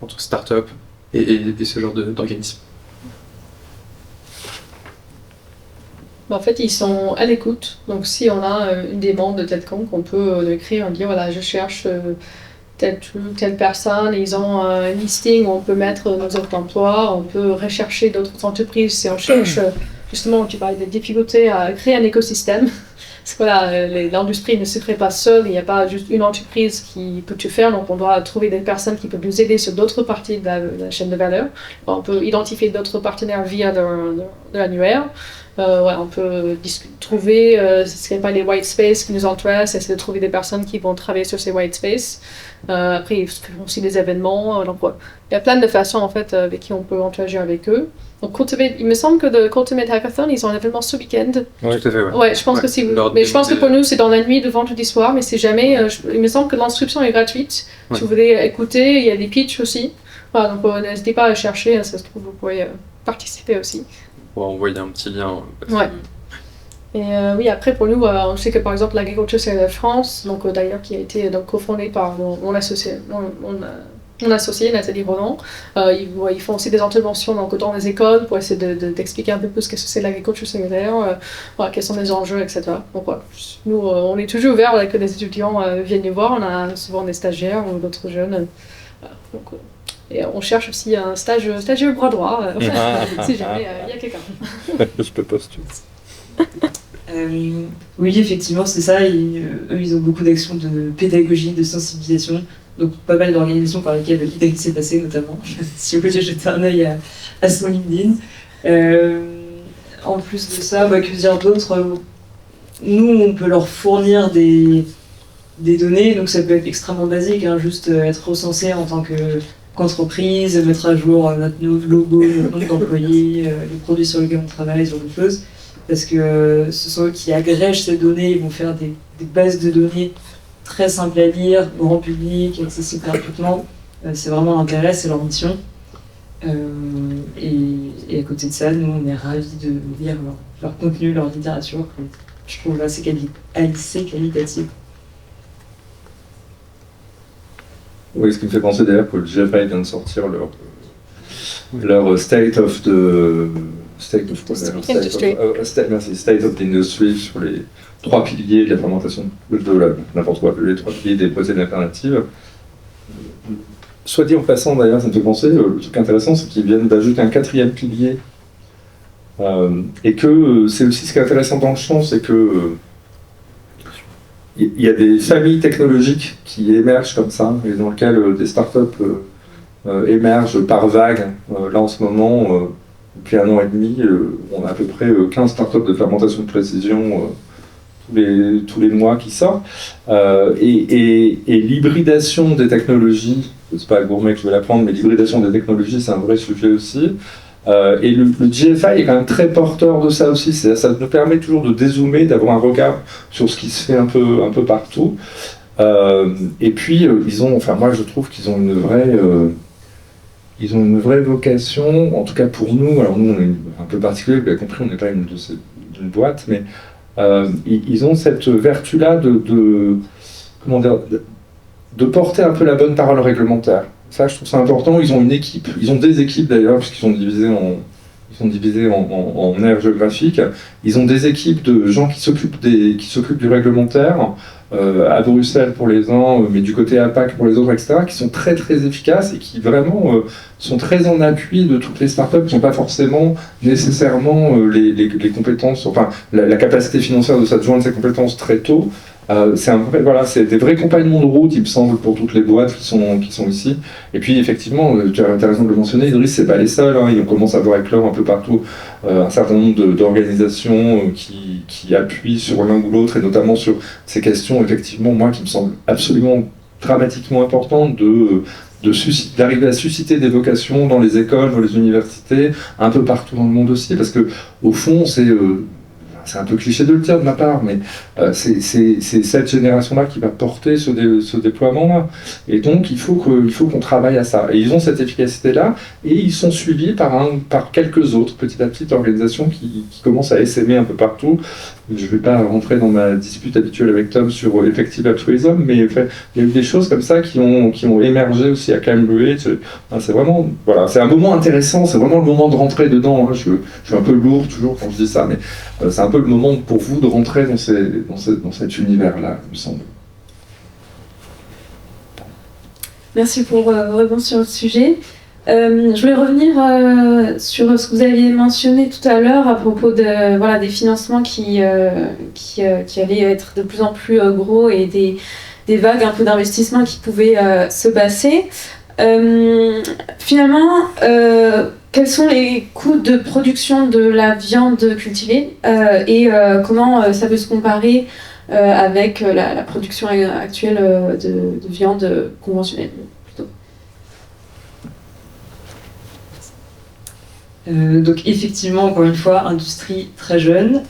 S1: entre startups et ce genre d'organismes?
S4: En fait, ils sont à l'écoute. Donc, si on a une demande de quelconque, on peut écrire et dire voilà, je cherche telle personne. Ils ont un listing où on peut mettre nos offres d'emploi. On peut rechercher d'autres entreprises si on cherche, justement, tu parlais des difficultés à créer un écosystème. Parce que voilà, l'industrie ne se crée pas seule. Il n'y a pas juste une entreprise qui peut tout faire. Donc, on doit trouver des personnes qui peuvent nous aider sur d'autres parties de la chaîne de valeur. On peut identifier d'autres partenaires via de l'annuaire. On peut trouver ce qu'on appelle les white space qui nous intéressent, essayer de trouver des personnes qui vont travailler sur ces white space. Après, ils font aussi des événements. Donc, ouais. Il y a plein de façons en fait avec qui on peut interagir avec eux. Donc, il me semble que le Cultivate Hackathon, ils ont un événement ce week-end.
S1: Oui, tout à fait.
S4: Ouais, je pense que si mais je pense que pour nous, c'est dans la nuit de vendredi soir. Mais si jamais, il me semble que l'inscription est gratuite. Ouais. Si vous voulez écouter, il y a des pitchs aussi. Voilà, donc n'hésitez pas à chercher. Ça se trouve, vous pouvez participer aussi.
S1: Pour envoyer un petit lien.
S4: Ouais. Et oui, après pour nous, on sait que par exemple l'Agriculture Cellulaire France, donc d'ailleurs qui a été donc cofondée par mon associé, mon associé Nathalie Roland, ils font aussi des interventions donc, dans les écoles pour essayer d'expliquer un peu plus qu'est-ce que c'est l'agriculture cellulaire, voilà, quels sont les enjeux, etc. Donc voilà, nous on est toujours ouverts que les étudiants viennent nous voir, on a souvent des stagiaires ou d'autres jeunes. Voilà, donc, et on cherche aussi un stagiaire bras droit, si jamais il y a quelqu'un.
S3: Je peux postuler.
S5: Oui, effectivement, c'est ça. Eux, ils ont beaucoup d'actions de pédagogie, de sensibilisation. Donc, pas mal d'organisations par lesquelles Idriss est passé, notamment. Si vous voulez jeter un œil à son LinkedIn. En plus de ça, que dire d'autre? Nous, on peut leur fournir des données. Donc, ça peut être extrêmement basique, hein, juste être recensé en tant qu'entreprise, mettre à jour notre logo, notre nom d'employé, les produits sur lesquels on travaille, ce genre de choses. Parce que ce sont eux qui agrègent ces données, ils vont faire des bases de données très simples à lire, grand public, accessibles gratuitement. C'est vraiment l'intérêt, c'est leur mission. Et à côté de ça, nous, on est ravis de lire leur contenu, leur littérature. Je trouve assez qualitatif.
S3: Oui, ce qui me fait penser d'ailleurs que le GFI vient de sortir leur State of the Industry sur les 3 piliers de la fermentation, n'importe quoi, les 3 piliers des protéines alternatives. Soit dit en passant d'ailleurs, ça me fait penser, le truc intéressant c'est qu'ils viennent d'ajouter un 4e pilier. Et que c'est aussi ce qui est intéressant dans le champ, c'est que il y a des familles technologiques qui émergent comme ça, et dans lesquelles des startups émergent par vagues. Là en ce moment, depuis 1 an et demi, on a à peu près 15 startups de fermentation de précision tous les mois qui sortent. Et l'hybridation des technologies, c'est pas gourmet que je vais l'apprendre, mais l'hybridation des technologies, c'est un vrai sujet aussi. Et le GFI est quand même très porteur de ça aussi. Ça nous permet toujours de dézoomer, d'avoir un regard sur ce qui se fait un peu partout. Et puis, moi je trouve qu'ils ont une vraie vocation, en tout cas pour nous. Alors nous, on est un peu particulier, vous l'avez compris, on n'est pas d'une boîte, mais ils ont cette vertu-là de porter un peu la bonne parole réglementaire. Ça, je trouve ça important. Ils ont une équipe, ils ont des équipes d'ailleurs, puisqu'ils sont divisés en aires géographiques. Ils ont des équipes de gens qui s'occupent du réglementaire, à Bruxelles pour les uns, mais du côté APAC pour les autres, etc., qui sont très très efficaces et qui vraiment sont très en appui de toutes les startups qui n'ont pas forcément nécessairement les compétences, enfin la capacité financière de s'adjoindre ces compétences très tôt. C'est des vrais compagnons de route, il me semble, pour toutes les boîtes qui sont ici. Et puis effectivement, tu as raison de le mentionner, Idriss, c'est pas les seuls, hein, on commence à voir éclore un peu partout un certain nombre d'organisations qui appuient sur l'un ou l'autre, et notamment sur ces questions, effectivement, moi, qui me semblent absolument dramatiquement importantes d'arriver à susciter des vocations dans les écoles, dans les universités, un peu partout dans le monde aussi, parce que au fond, c'est un peu cliché de le dire de ma part, mais c'est cette génération-là qui va porter ce déploiement-là. Et donc, il faut qu'on travaille à ça. Et ils ont cette efficacité-là, et ils sont suivis par quelques autres, petit à petit, organisations qui commencent à essaimer un peu partout. Je ne vais pas rentrer dans ma dispute habituelle avec Tom sur Effective Altruism, mais il y a eu des choses comme ça qui ont émergé aussi à Cambridge. C'est vraiment, voilà, c'est un moment intéressant, c'est vraiment le moment de rentrer dedans. Hein. Je suis un peu lourd toujours quand je dis ça, mais c'est un peu le moment pour vous de rentrer dans cet univers-là, il me semble.
S6: Merci pour vos réponses sur le sujet. Je voulais revenir sur ce que vous aviez mentionné tout à l'heure à propos des financements qui allaient être de plus en plus gros et des vagues un peu d'investissement qui pouvaient se passer. Finalement, quels sont les coûts de production de la viande cultivée et comment ça peut se comparer avec la production actuelle de viande conventionnelle plutôt.
S5: Donc effectivement, encore une fois, industrie très jeune,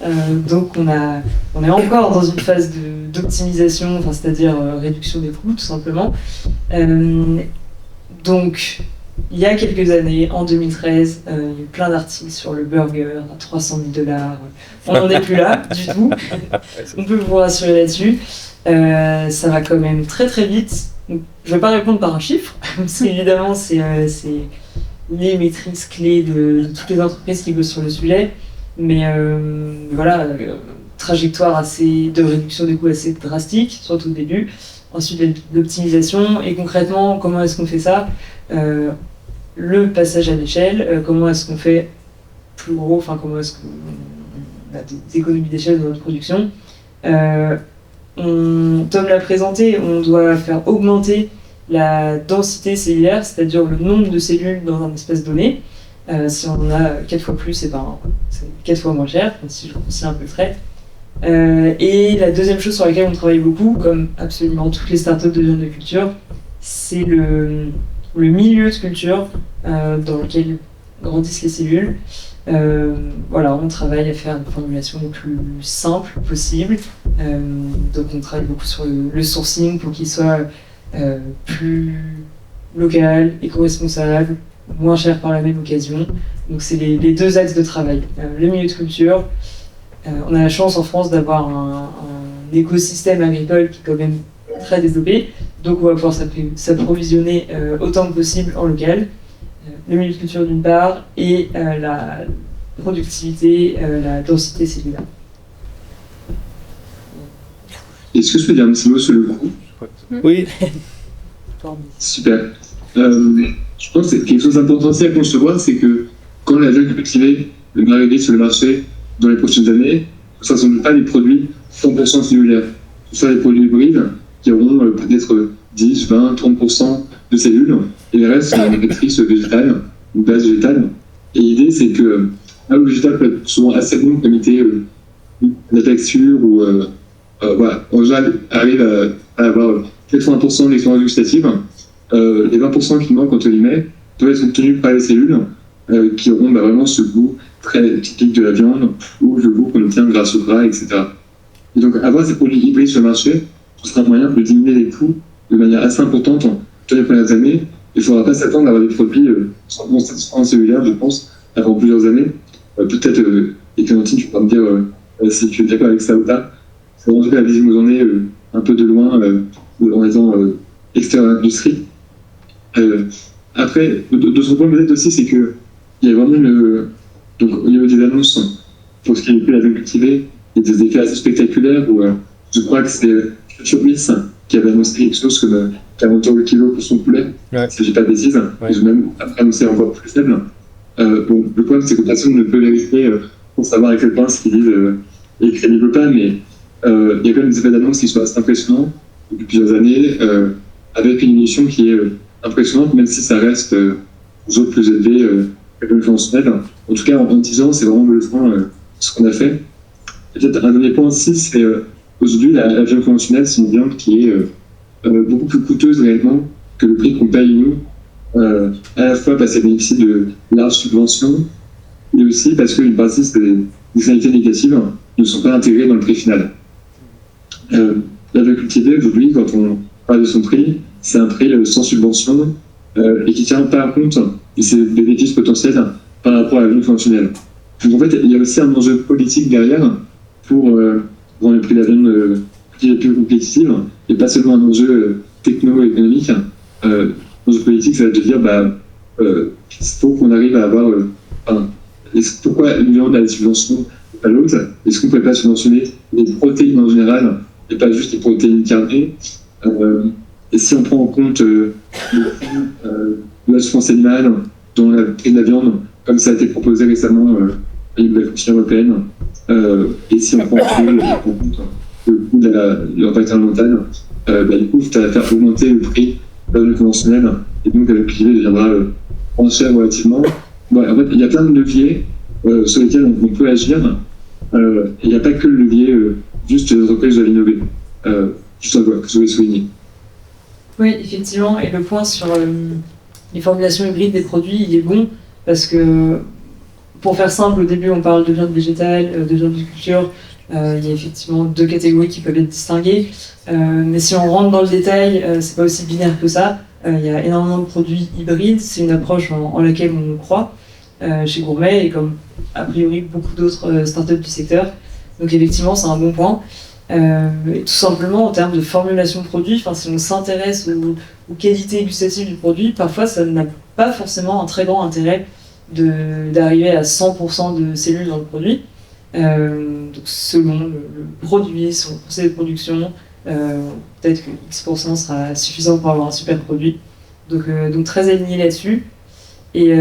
S5: donc on est encore dans une phase d'optimisation, c'est-à-dire réduction des coûts tout simplement. Donc il y a quelques années, en 2013, il y a eu plein d'articles sur le burger à 300 000 $. On n'en est plus là du tout. On peut vous rassurer là-dessus. Ça va quand même très très vite. Donc, je ne vais pas répondre par un chiffre, parce qu'évidemment, c'est les maîtrises clés de toutes les entreprises qui bossent sur le sujet. Mais voilà, trajectoire de réduction des coûts assez drastique, surtout au début. Ensuite, l'optimisation. Et concrètement, comment est-ce qu'on fait ça ? Le passage à l'échelle, comment est-ce qu'on fait plus gros, enfin comment est-ce qu'on a des économies d'échelle dans notre production. Tom l'a présenté, on doit faire augmenter la densité cellulaire, c'est-à-dire le nombre de cellules dans un espace donné. Si on en a 4 fois plus, c'est 4 fois moins cher, si je considère un peu le trait. Et la deuxième chose sur laquelle on travaille beaucoup, comme absolument toutes les startups de viande de culture, c'est le milieu de culture dans lequel grandissent les cellules. Voilà, on travaille à faire une formulation le plus simple possible. Donc on travaille beaucoup sur le sourcing pour qu'il soit plus local, éco-responsable, moins cher par la même occasion. Donc c'est les deux axes de travail. Le milieu de culture, on a la chance en France d'avoir un écosystème agricole qui est quand même très développé, donc on va pouvoir s'approvisionner autant que possible en local. Le milieu de culture d'une part, et la productivité, la densité cellulaire.
S2: Est-ce que je peux dire un petit mot sur le coût ?
S3: Oui.
S2: Super. Je pense que quelque chose d'important aussi à concevoir, c'est que quand la viande cultivée va arriver sur le marché dans les prochaines années, ce ne sont pas des produits 100% cellulaires. Ce sont des produits hybrides qui auront peut-être 10, 20, 30% de cellules, et le reste, c'est une matrice végétale ou base végétale. Et l'idée, c'est que le végétal peut être souvent assez bon pour imiter la texture, ou voilà, en général, arrive à avoir 80% de l'expérience gustative. Les 20% qui manquent, entre guillemets, doivent être obtenus par les cellules qui auront vraiment ce goût très typique de la viande, ou le goût qu'on obtient grâce au gras, etc. Et donc, avoir ces produits hybrides sur le marché, ce sera un moyen de diminuer les coûts de manière assez importante dans les premières années. Il ne faudra pas s'attendre à avoir des produits 100% cellulaires, je pense, avant plusieurs années. Peut-être, et Clémentine, tu pourras me dire si tu es d'accord avec ça ou pas. C'est en tout cas la vision où on est un peu de loin, en étant extérieur à l'industrie. Après, d'autre point peut-être aussi, c'est qu'il y a vraiment donc, au niveau des annonces, pour ce qui est de la viande cultivée, il y a des effets assez spectaculaires où je crois que c'est Future Miss qui avait annoncé quelque chose comme 40 € le kilo pour son poulet, si je dis pas de bêtises. Ils ont même après annoncé encore plus faible. Bon, le problème, c'est que personne ne peut vérifier pour savoir à quel point ce qu'ils disent est crédible ou pas, mais il y a quand même des effets d'annonce qui sont assez impressionnants depuis plusieurs années, avec une émission qui est impressionnante, même si ça reste toujours plus élevé que le conventionnel. En tout cas, en 10 ans, c'est vraiment bluffant ce qu'on a fait. Et peut-être un dernier point aussi, c'est aujourd'hui, la viande conventionnelle, c'est une viande qui est beaucoup plus coûteuse réellement que le prix qu'on paye nous, à la fois parce qu'elle bénéficie de larges subventions, mais aussi parce qu'une partie des qualités négatives ne sont pas intégrées dans le prix final. La viande cultivée, aujourd'hui, quand on parle de son prix, c'est un prix sans subvention et qui ne tient pas compte de ses bénéfices potentiels par rapport à la viande conventionnelle. Donc en fait, il y a aussi un enjeu politique derrière pour rendre le prix de la viande plus compétitive, et pas seulement un enjeu techno-économique. L'enjeu politique, ça va te dire, il faut qu'on arrive à avoir... pourquoi une viande a des subventions et pas l'autre ? Est-ce qu'on ne peut pas subventionner les protéines en général et pas juste les protéines carnées ? Et si on prend en compte le coût de la souffrance animale dans la prix de la viande, comme ça a été proposé récemment à la Commission européenne, et si on prend en compte le coût de l'impact environnemental, du coup, ça va faire augmenter le prix de la viande conventionnelle, et donc la viande cultivée deviendra moins cher relativement. Bon, en fait, il y a plein de leviers sur lesquels on peut agir, et il n'y a pas que le levier juste les entreprises doivent innover. Juste un point que je voulais souligner.
S5: Oui, effectivement, et le point sur les formulations hybrides des produits, il est bon, parce que, pour faire simple, au début on parle de viande végétale, de viande de culture, il y a effectivement 2 catégories qui peuvent être distinguées, mais si on rentre dans le détail, c'est pas aussi binaire que ça. Il y a énormément de produits hybrides, c'est une approche en laquelle on croit chez Gourmet et comme a priori beaucoup d'autres startups du secteur. Donc effectivement, c'est un bon point. Et tout simplement, en termes de formulation de produit, si on s'intéresse aux qualités gustatives du produit, parfois ça n'a pas forcément un très grand intérêt d'arriver à 100% de cellules dans le produit. Donc selon le produit, son procédé de production, peut-être que X% sera suffisant pour avoir un super produit. Donc très aligné là-dessus. Et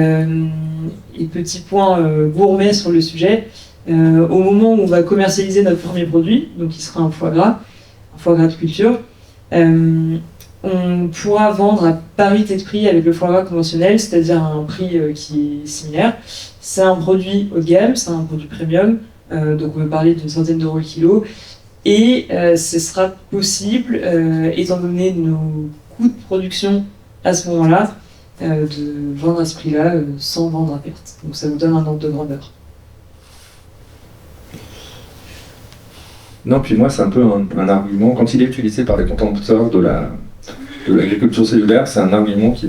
S5: petit point gourmet sur le sujet, au moment où on va commercialiser notre premier produit, donc qui sera un foie gras de culture, on pourra vendre à parité de prix avec le foie gras conventionnel, c'est-à-dire à un prix qui est similaire. C'est un produit haut de gamme, c'est un produit premium, donc on va parler d'une centaine d'euros le kilo, et ce sera possible, étant donné nos coûts de production à ce moment-là, de vendre à ce prix-là sans vendre à perte. Donc ça nous donne un ordre de grandeur.
S3: Non, puis moi, c'est un peu un argument, quand il est utilisé par les contempteurs de l'agriculture cellulaire, c'est un argument qui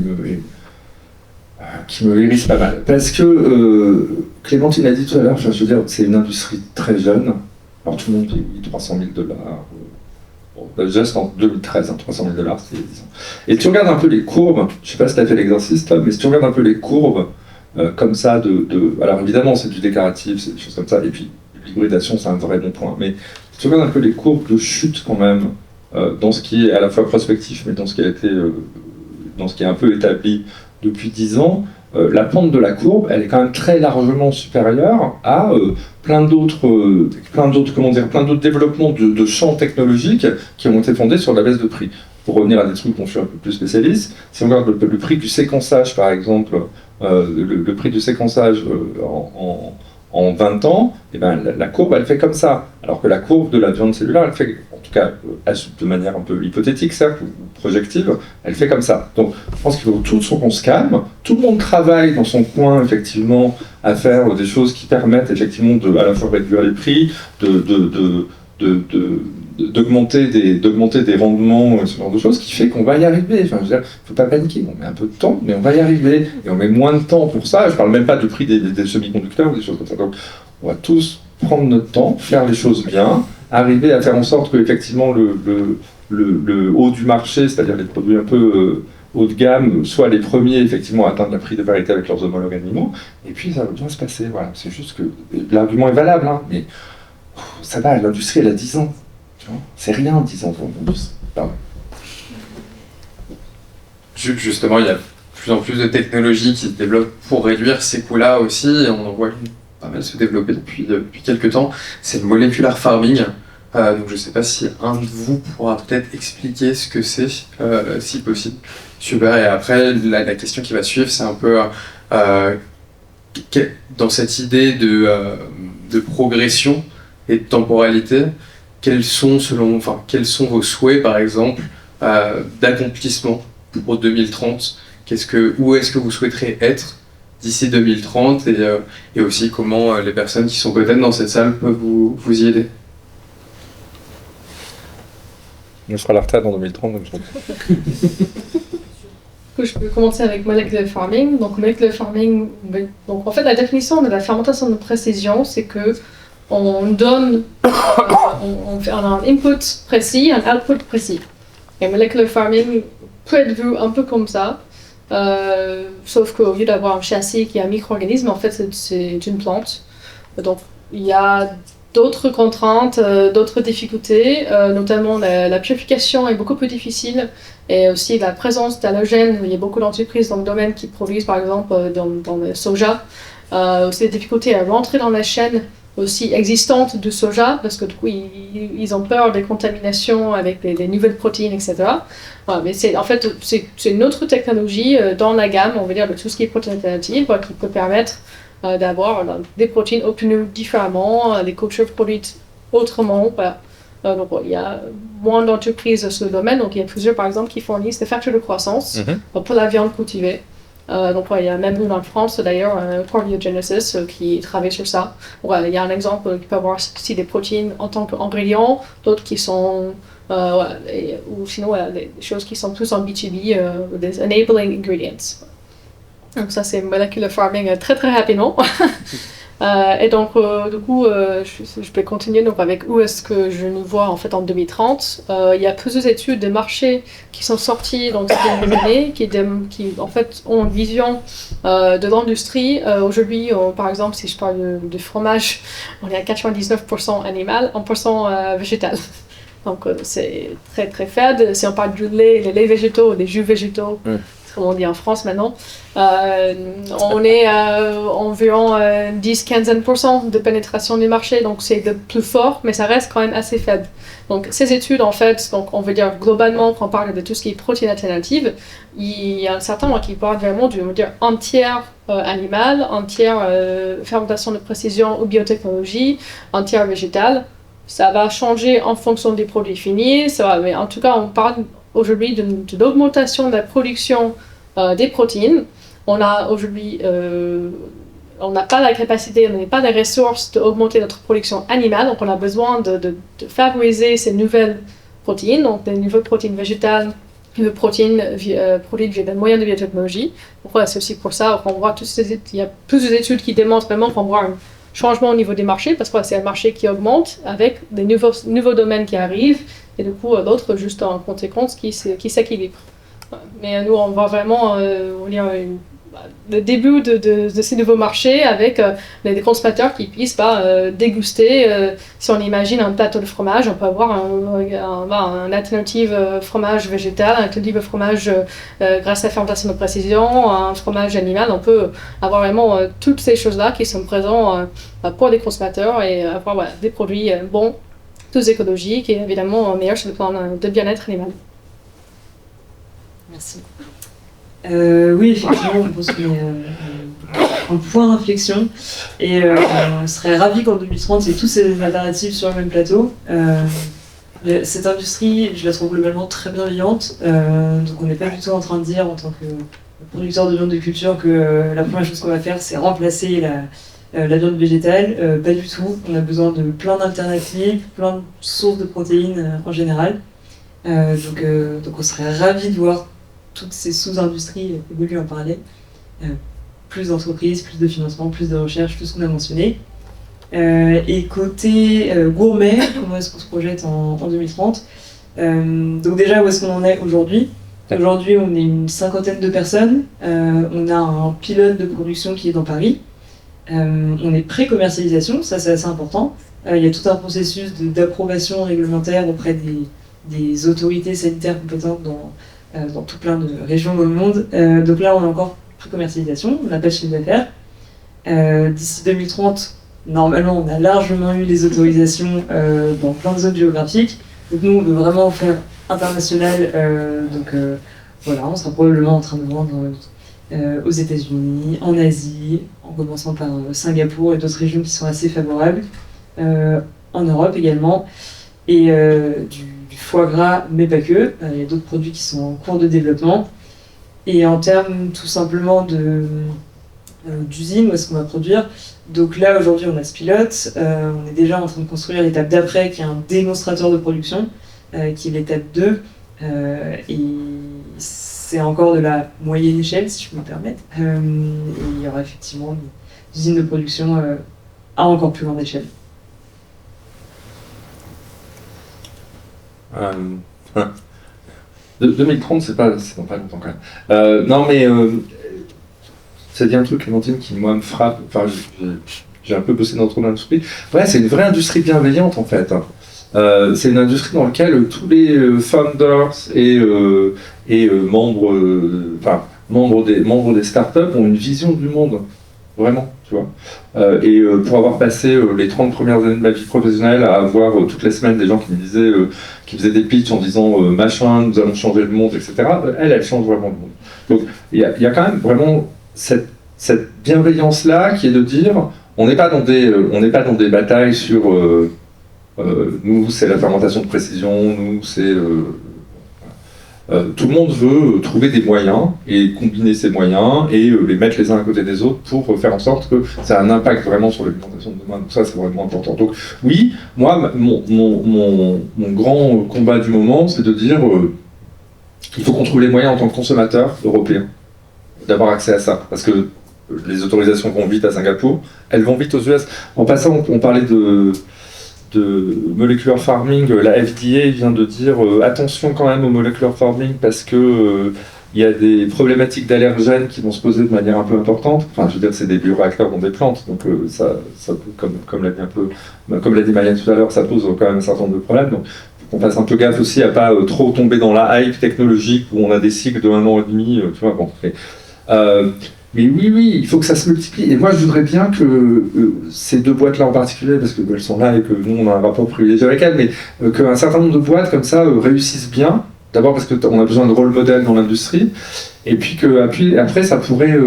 S3: me hérisse pas mal. Parce que, Clémentine a dit tout à l'heure, je veux dire, c'est une industrie très jeune. Alors tout le monde paye $300,000. Juste en 2013, 300 000 $, c'est 10 ans. Et tu regardes un peu les courbes, je ne sais pas si tu as fait l'exercice là, mais si tu regardes un peu les courbes, comme ça, alors évidemment c'est du déclaratif, c'est des choses comme ça, et puis l'hybridation c'est un vrai bon point, mais si tu regardes un peu les courbes de chute quand même, dans ce qui est à la fois prospectif, mais dans ce qui a été, dans ce qui est un peu établi depuis 10 ans, la pente de la courbe, elle est quand même très largement supérieure à plein d'autres développements de champs technologiques qui ont été fondés sur la baisse de prix. Pour revenir à des trucs dont je suis un peu plus spécialiste, si on regarde le prix du séquençage, par exemple, le prix du séquençage en 20 ans, eh ben, la courbe, elle fait comme ça. Alors que la courbe de la viande cellulaire, elle fait, en tout cas, de manière un peu hypothétique, certes, ou projective, elle fait comme ça. Donc, je pense qu'il faut qu'on se calme. Tout le monde travaille dans son coin, effectivement, à faire des choses qui permettent, effectivement, à la fois réduire les prix, d'augmenter des rendements, ce genre de choses, qui fait qu'on va y arriver. Enfin, je veux dire, faut pas paniquer, on met un peu de temps, mais on va y arriver. Et on met moins de temps pour ça. Je parle même pas du prix des semi-conducteurs ou des choses comme ça. Donc, on va tous prendre notre temps, faire les choses bien, arriver à faire en sorte que, effectivement, le haut du marché, c'est-à-dire les produits un peu haut de gamme, soient les premiers, effectivement, à atteindre la prix de parité avec leurs homologues animaux. Et puis, ça va bien se passer. Voilà. C'est juste que l'argument est valable, hein, mais ça va, l'industrie, elle a 10 ans. C'est rien, 10 ans pour l'industrie. Pardon.
S1: Justement, il y a de plus en plus de technologies qui se développent pour réduire ces coûts-là aussi, et on en voit pas mal se développer depuis quelques temps. C'est le molecular farming. Donc je ne sais pas si un de vous pourra peut-être expliquer ce que c'est, si possible. Super, et après, la question qui va suivre, c'est un peu dans cette idée de progression et de temporalité, quels sont vos souhaits, par exemple, d'accomplissement pour 2030 ? Où est-ce que vous souhaiterez être d'ici 2030 et aussi comment les personnes qui sont peut-être dans cette salle peuvent vous y aider ?
S3: On sera à la retraite en 2030, donc
S4: Je peux commencer avec molecular farming. Donc molecular farming, donc en fait la définition de la fermentation de précision, c'est que on donne, on a un input précis, un output précis. Et molecular farming peut être vu un peu comme ça, sauf qu'au lieu d'avoir un châssis qui est un micro-organisme, en fait c'est une plante. Donc il y a d'autres contraintes, d'autres difficultés, notamment la purification est beaucoup plus difficile, et aussi la présence d'halogènes. Il y a beaucoup d'entreprises dans le domaine qui produisent par exemple dans le soja, aussi des difficultés à rentrer dans la chaîne aussi existante du soja, parce que du coup ils ont peur des contaminations avec les nouvelles protéines, etc. Voilà, mais c'est une autre technologie dans la gamme, on va dire, de tout ce qui est protéines alternatives, qui peut permettre d'avoir des protéines obtenues différemment, des cultures produites autrement. Voilà. Donc il y a moins d'entreprises dans ce domaine, donc il y a plusieurs par exemple qui fournissent des facteurs de croissance pour la viande cultivée. Donc il y a même une en France d'ailleurs, Corviogenesis, qui travaille sur ça. Il y a un exemple qui peut avoir aussi des protéines en tant qu'ingrédients, d'autres qui sont Voilà, ou sinon voilà, des choses qui sont plus en B2B, des enabling ingredients. Donc ça c'est molecular farming très très rapidement. Et donc du coup je peux continuer donc avec où est-ce que je nous vois en fait en 2030. Il y a plusieurs études de marché qui sont sorties dans ces dernières années qui en fait ont une vision de l'industrie. Aujourd'hui par exemple si je parle de fromage, on est à 99% animal, 1% végétal. Donc c'est très très faible. Si on parle du lait, les laits végétaux, les jus végétaux, comme on dit en France maintenant, on est environ 10-15% de pénétration du marché, donc c'est le plus fort, mais ça reste quand même assez faible. Donc ces études en fait, donc on veut dire globalement quand on parle de tout ce qui est protéines alternatives, il y a un certain nombre qui parlent vraiment du entière animale, entière fermentation de précision ou biotechnologie, entière végétale. Ça va changer en fonction des produits finis, mais en tout cas, on parle aujourd'hui de l'augmentation de la production des protéines. On a aujourd'hui, on n'a pas la capacité, on n'a pas les ressources d'augmenter notre production animale, donc on a besoin de favoriser ces nouvelles protéines, donc des nouvelles protéines végétales, de protéines via des moyens de biotechnologie. Donc voilà, c'est aussi pour ça qu'on voit il y a plusieurs études qui démontrent vraiment qu'on voit un changement au niveau des marchés, parce que c'est un marché qui augmente avec des nouveaux domaines qui arrivent, et du coup d'autres juste en conséquence qui s'équilibrent. Mais nous on voit vraiment le début de ces nouveaux marchés avec des consommateurs qui puissent déguster. Si on imagine un plateau de fromage, on peut avoir un alternative fromage végétal, un alternative fromage grâce à la fermentation de précision, un fromage animal. On peut avoir vraiment toutes ces choses-là qui sont présentes pour les consommateurs et avoir des produits bons, tous écologiques et évidemment meilleurs sur le plan de bien-être animal.
S5: Merci. Oui, effectivement, je pense qu'il y a un point de réflexion et on serait ravis qu'en 2030, il y ait tous ces alternatives sur le même plateau. Cette industrie, je la trouve globalement très bienveillante, donc on n'est pas du tout en train de dire en tant que producteur de viande de culture que la première chose qu'on va faire c'est remplacer la viande végétale. Pas du tout, on a besoin de plein d'alternatives, plein de sources de protéines en général. Donc on serait ravis de voir toutes ces sous-industries évoluent en parallèle. Plus d'entreprises, plus de financement, plus de recherche, tout ce qu'on a mentionné. Et côté gourmet, comment est-ce qu'on se projette en 2030 donc déjà, où est-ce qu'on en est aujourd'hui? Aujourd'hui, on est une cinquantaine de personnes. On a un pilote de production qui est dans Paris. On est pré-commercialisation, ça c'est assez important. Il y a tout un processus d'approbation réglementaire auprès des autorités sanitaires compétentes dans tout plein de régions dans le monde. Donc là, on est encore pré-commercialisation, on n'a pas de chiffre d'affaires. D'ici 2030, normalement, on a largement eu les autorisations dans plein de zones géographiques. Donc nous, on veut vraiment faire international. Voilà, on sera probablement en train de vendre aux États-Unis, en Asie, en commençant par Singapour et d'autres régions qui sont assez favorables, en Europe également. Et du foie gras, mais pas que. Il y a d'autres produits qui sont en cours de développement. Et en termes tout simplement d'usine, où est-ce qu'on va produire? Donc là, aujourd'hui, on a ce pilote. On est déjà en train de construire l'étape d'après, qui est un démonstrateur de production, qui est l'étape 2. Et c'est encore de la moyenne échelle, si je peux me permettre. Et il y aura effectivement des usines de production à encore plus grande échelle.
S3: 2030, c'est dans pas longtemps quand même. Non mais ça dit un truc, Clémentine, qui moi me frappe. Enfin, j'ai un peu bossé dans ton industrie. Ouais, c'est une vraie industrie bienveillante en fait. C'est une industrie dans laquelle tous les founders et membres des startups ont une vision du monde. Vraiment, tu vois. Et pour avoir passé les 30 premières années de ma vie professionnelle à avoir toutes les semaines des gens qui me disaient, qui faisaient des pitchs en disant machin, nous allons changer le monde, etc. Elle change vraiment le monde. Donc il y a quand même vraiment cette bienveillance-là qui est de dire, on n'est pas dans des batailles sur nous c'est la fermentation de précision, nous c'est Tout le monde veut trouver des moyens et combiner ces moyens et les mettre les uns à côté des autres pour faire en sorte que ça a un impact vraiment sur l'alimentation de demain. Donc ça, c'est vraiment important. Donc oui, moi, mon grand combat du moment, c'est de dire il faut qu'on trouve les moyens en tant que consommateur européen d'avoir accès à ça. Parce que les autorisations vont vite à Singapour, elles vont vite aux US. En passant, on parlait de molecular farming, la FDA vient de dire attention quand même au molecular farming parce que il y a des problématiques d'allergènes qui vont se poser de manière un peu importante. Enfin, je veux dire, c'est des bioréacteurs dans des plantes, donc ça comme l'a dit Marianne tout à l'heure, ça pose quand même un certain nombre de problèmes. Donc, on fasse un peu gaffe aussi à pas trop tomber dans la hype technologique où on a des cycles de 1 an et demi, tu vois. Bon, mais oui, il faut que ça se multiplie. Et moi, je voudrais bien que ces 2 boîtes-là en particulier, parce qu'elles sont là et que nous, on a un rapport privilégié avec elles, mais qu'un certain nombre de boîtes comme ça réussissent bien. D'abord parce qu'on a besoin de rôle modèle dans l'industrie, et puis après, ça pourrait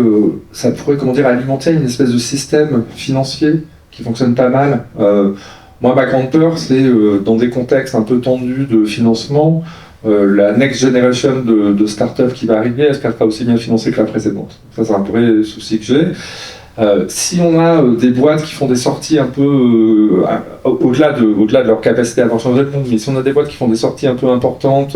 S3: comment dire, alimenter une espèce de système financier qui fonctionne pas mal. Moi, ma grande peur, c'est dans des contextes un peu tendus de financement, la next generation de start-up qui va arriver, est-ce qu'elle sera aussi bien financée que la précédente? Ça, c'est un vrai souci que j'ai. Si on a des boîtes qui font des sorties un peu au-delà de leur capacité à avoir changé le monde, mais si on a des boîtes qui font des sorties un peu importantes,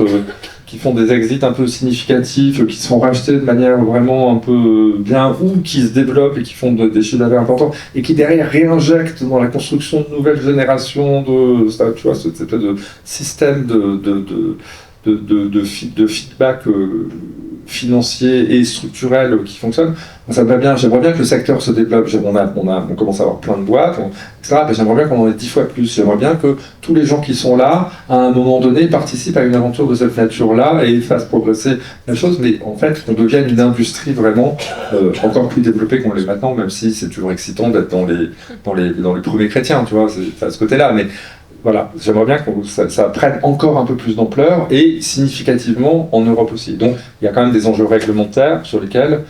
S3: qui font des exits un peu significatifs, qui se font racheter de manière vraiment un peu bien, ou qui se développent et qui font des chiffres d'affaires importants, et qui derrière réinjectent dans la construction de nouvelles générations tu vois, cette espèce de système de feedback financier et structurel qui fonctionne. Ça me va bien. J'aimerais bien que le secteur se développe. On commence à avoir plein de boîtes, etc. J'aimerais bien qu'on en ait 10 fois plus. J'aimerais bien que tous les gens qui sont là, à un moment donné, participent à une aventure de cette nature-là et fassent progresser la chose. Mais en fait, qu'on devienne une industrie vraiment encore plus développée qu'on l'est maintenant, même si c'est toujours excitant d'être dans les premiers chrétiens, tu vois, c'est à ce côté-là. Mais voilà, j'aimerais bien que ça prenne encore un peu plus d'ampleur et significativement en Europe aussi. Donc il y a quand même des enjeux réglementaires sur lesquels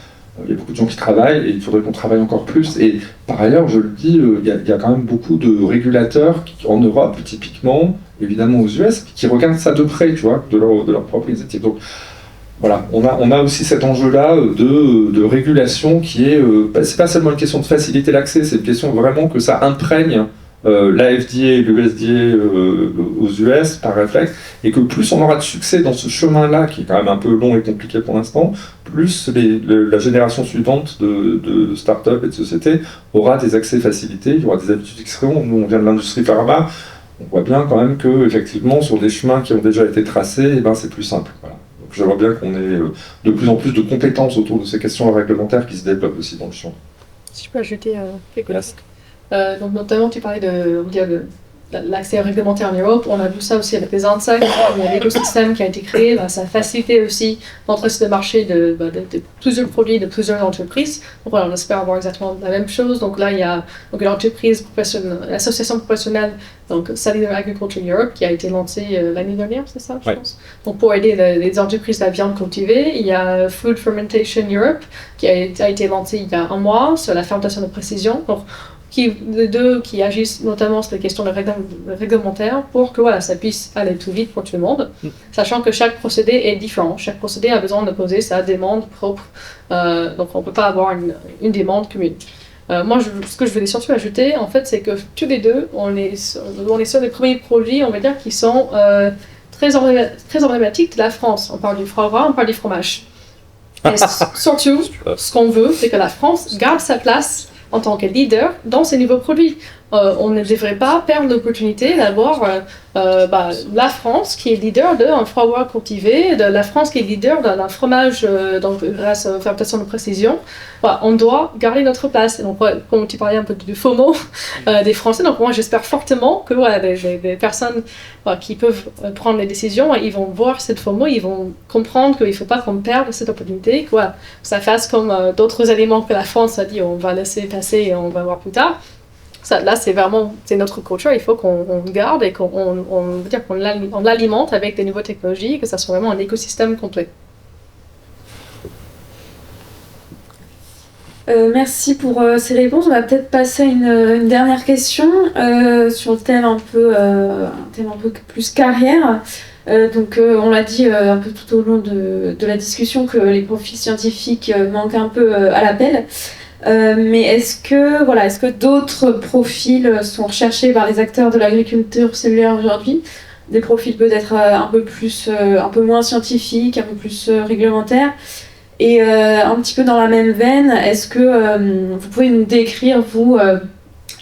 S3: il y a beaucoup de gens qui travaillent et il faudrait qu'on travaille encore plus. Et par ailleurs, je le dis, il y a quand même beaucoup de régulateurs en Europe, typiquement, évidemment aux US, qui regardent ça de près, tu vois, de leur propre initiative. Donc voilà, on a aussi cet enjeu-là de régulation qui est, c'est pas seulement une question de faciliter l'accès, c'est une question vraiment que ça imprègne la FDA et l'USDA aux US par réflexe, et que plus on aura de succès dans ce chemin-là, qui est quand même un peu long et compliqué pour l'instant, plus la génération suivante de start-up et de sociétés aura des accès facilités, il y aura des habitudes qui seront. Nous, on vient de l'industrie pharma, on voit bien quand même que, effectivement, sur des chemins qui ont déjà été tracés, eh ben, c'est plus simple. Voilà. Donc j'aimerais bien qu'on ait de plus en plus de compétences autour de ces questions réglementaires qui se développent aussi dans le champ.
S4: Si je peux ajouter quelque chose. Donc notamment tu parlais de l'accès réglementaire en Europe, on a vu ça aussi avec les insights, il y a l'écosystème qui a été créé, ça a facilité aussi l'entrée sur le marché de plusieurs produits, de plusieurs entreprises. Donc voilà, on espère avoir exactement la même chose. Donc là il y a l'entreprise professionnelle, l'association professionnelle, donc Cellular Agriculture Europe, qui a été lancée l'année dernière, c'est ça, je pense. Donc pour aider les entreprises de la viande cultivée, il y a Food Fermentation Europe, qui a été lancée il y a 1 mois sur la fermentation de précision. Donc, les deux qui agissent notamment sur les questions réglementaires pour que ça puisse aller tout vite pour tout le monde, sachant que chaque procédé est différent. Chaque procédé a besoin de poser sa demande propre, donc on ne peut pas avoir une demande commune. Moi, ce que je voulais surtout ajouter, en fait, c'est que tous les deux, on est sur les premiers produits, on va dire, qui sont très emblématiques de la France. On parle du foie gras, on parle du fromage. Et surtout, ce qu'on veut, c'est que la France garde sa place en tant que leader dans ces nouveaux produits. On ne devrait pas perdre l'opportunité d'avoir la France qui est leader d'un foie gras cultivé, de la France qui est leader d'un fromage grâce à la fermentation de précision. On doit garder notre place. Et donc, comme tu parlais un peu du FOMO des Français, donc moi j'espère fortement que des personnes qui peuvent prendre les décisions, ils vont voir cette FOMO, ils vont comprendre qu'il ne faut pas qu'on perde cette opportunité, que ça fasse comme d'autres aliments que la France a dit on va laisser passer et on va voir plus tard. Là, c'est notre culture, il faut qu'on garde et qu'on l'alimente avec des nouvelles technologies, que ça soit vraiment un écosystème complet.
S6: Merci pour ces réponses. On va peut-être passer à une dernière question sur le thème un peu plus carrière. On l'a dit un peu tout au long de la discussion que les profils scientifiques manquent un peu à l'appel. Mais est-ce que d'autres profils sont recherchés par les acteurs de l'agriculture cellulaire aujourd'hui? Des profils peut-être un peu moins scientifiques, un peu plus réglementaires. Et un petit peu dans la même veine, est-ce que vous pouvez nous décrire, vous,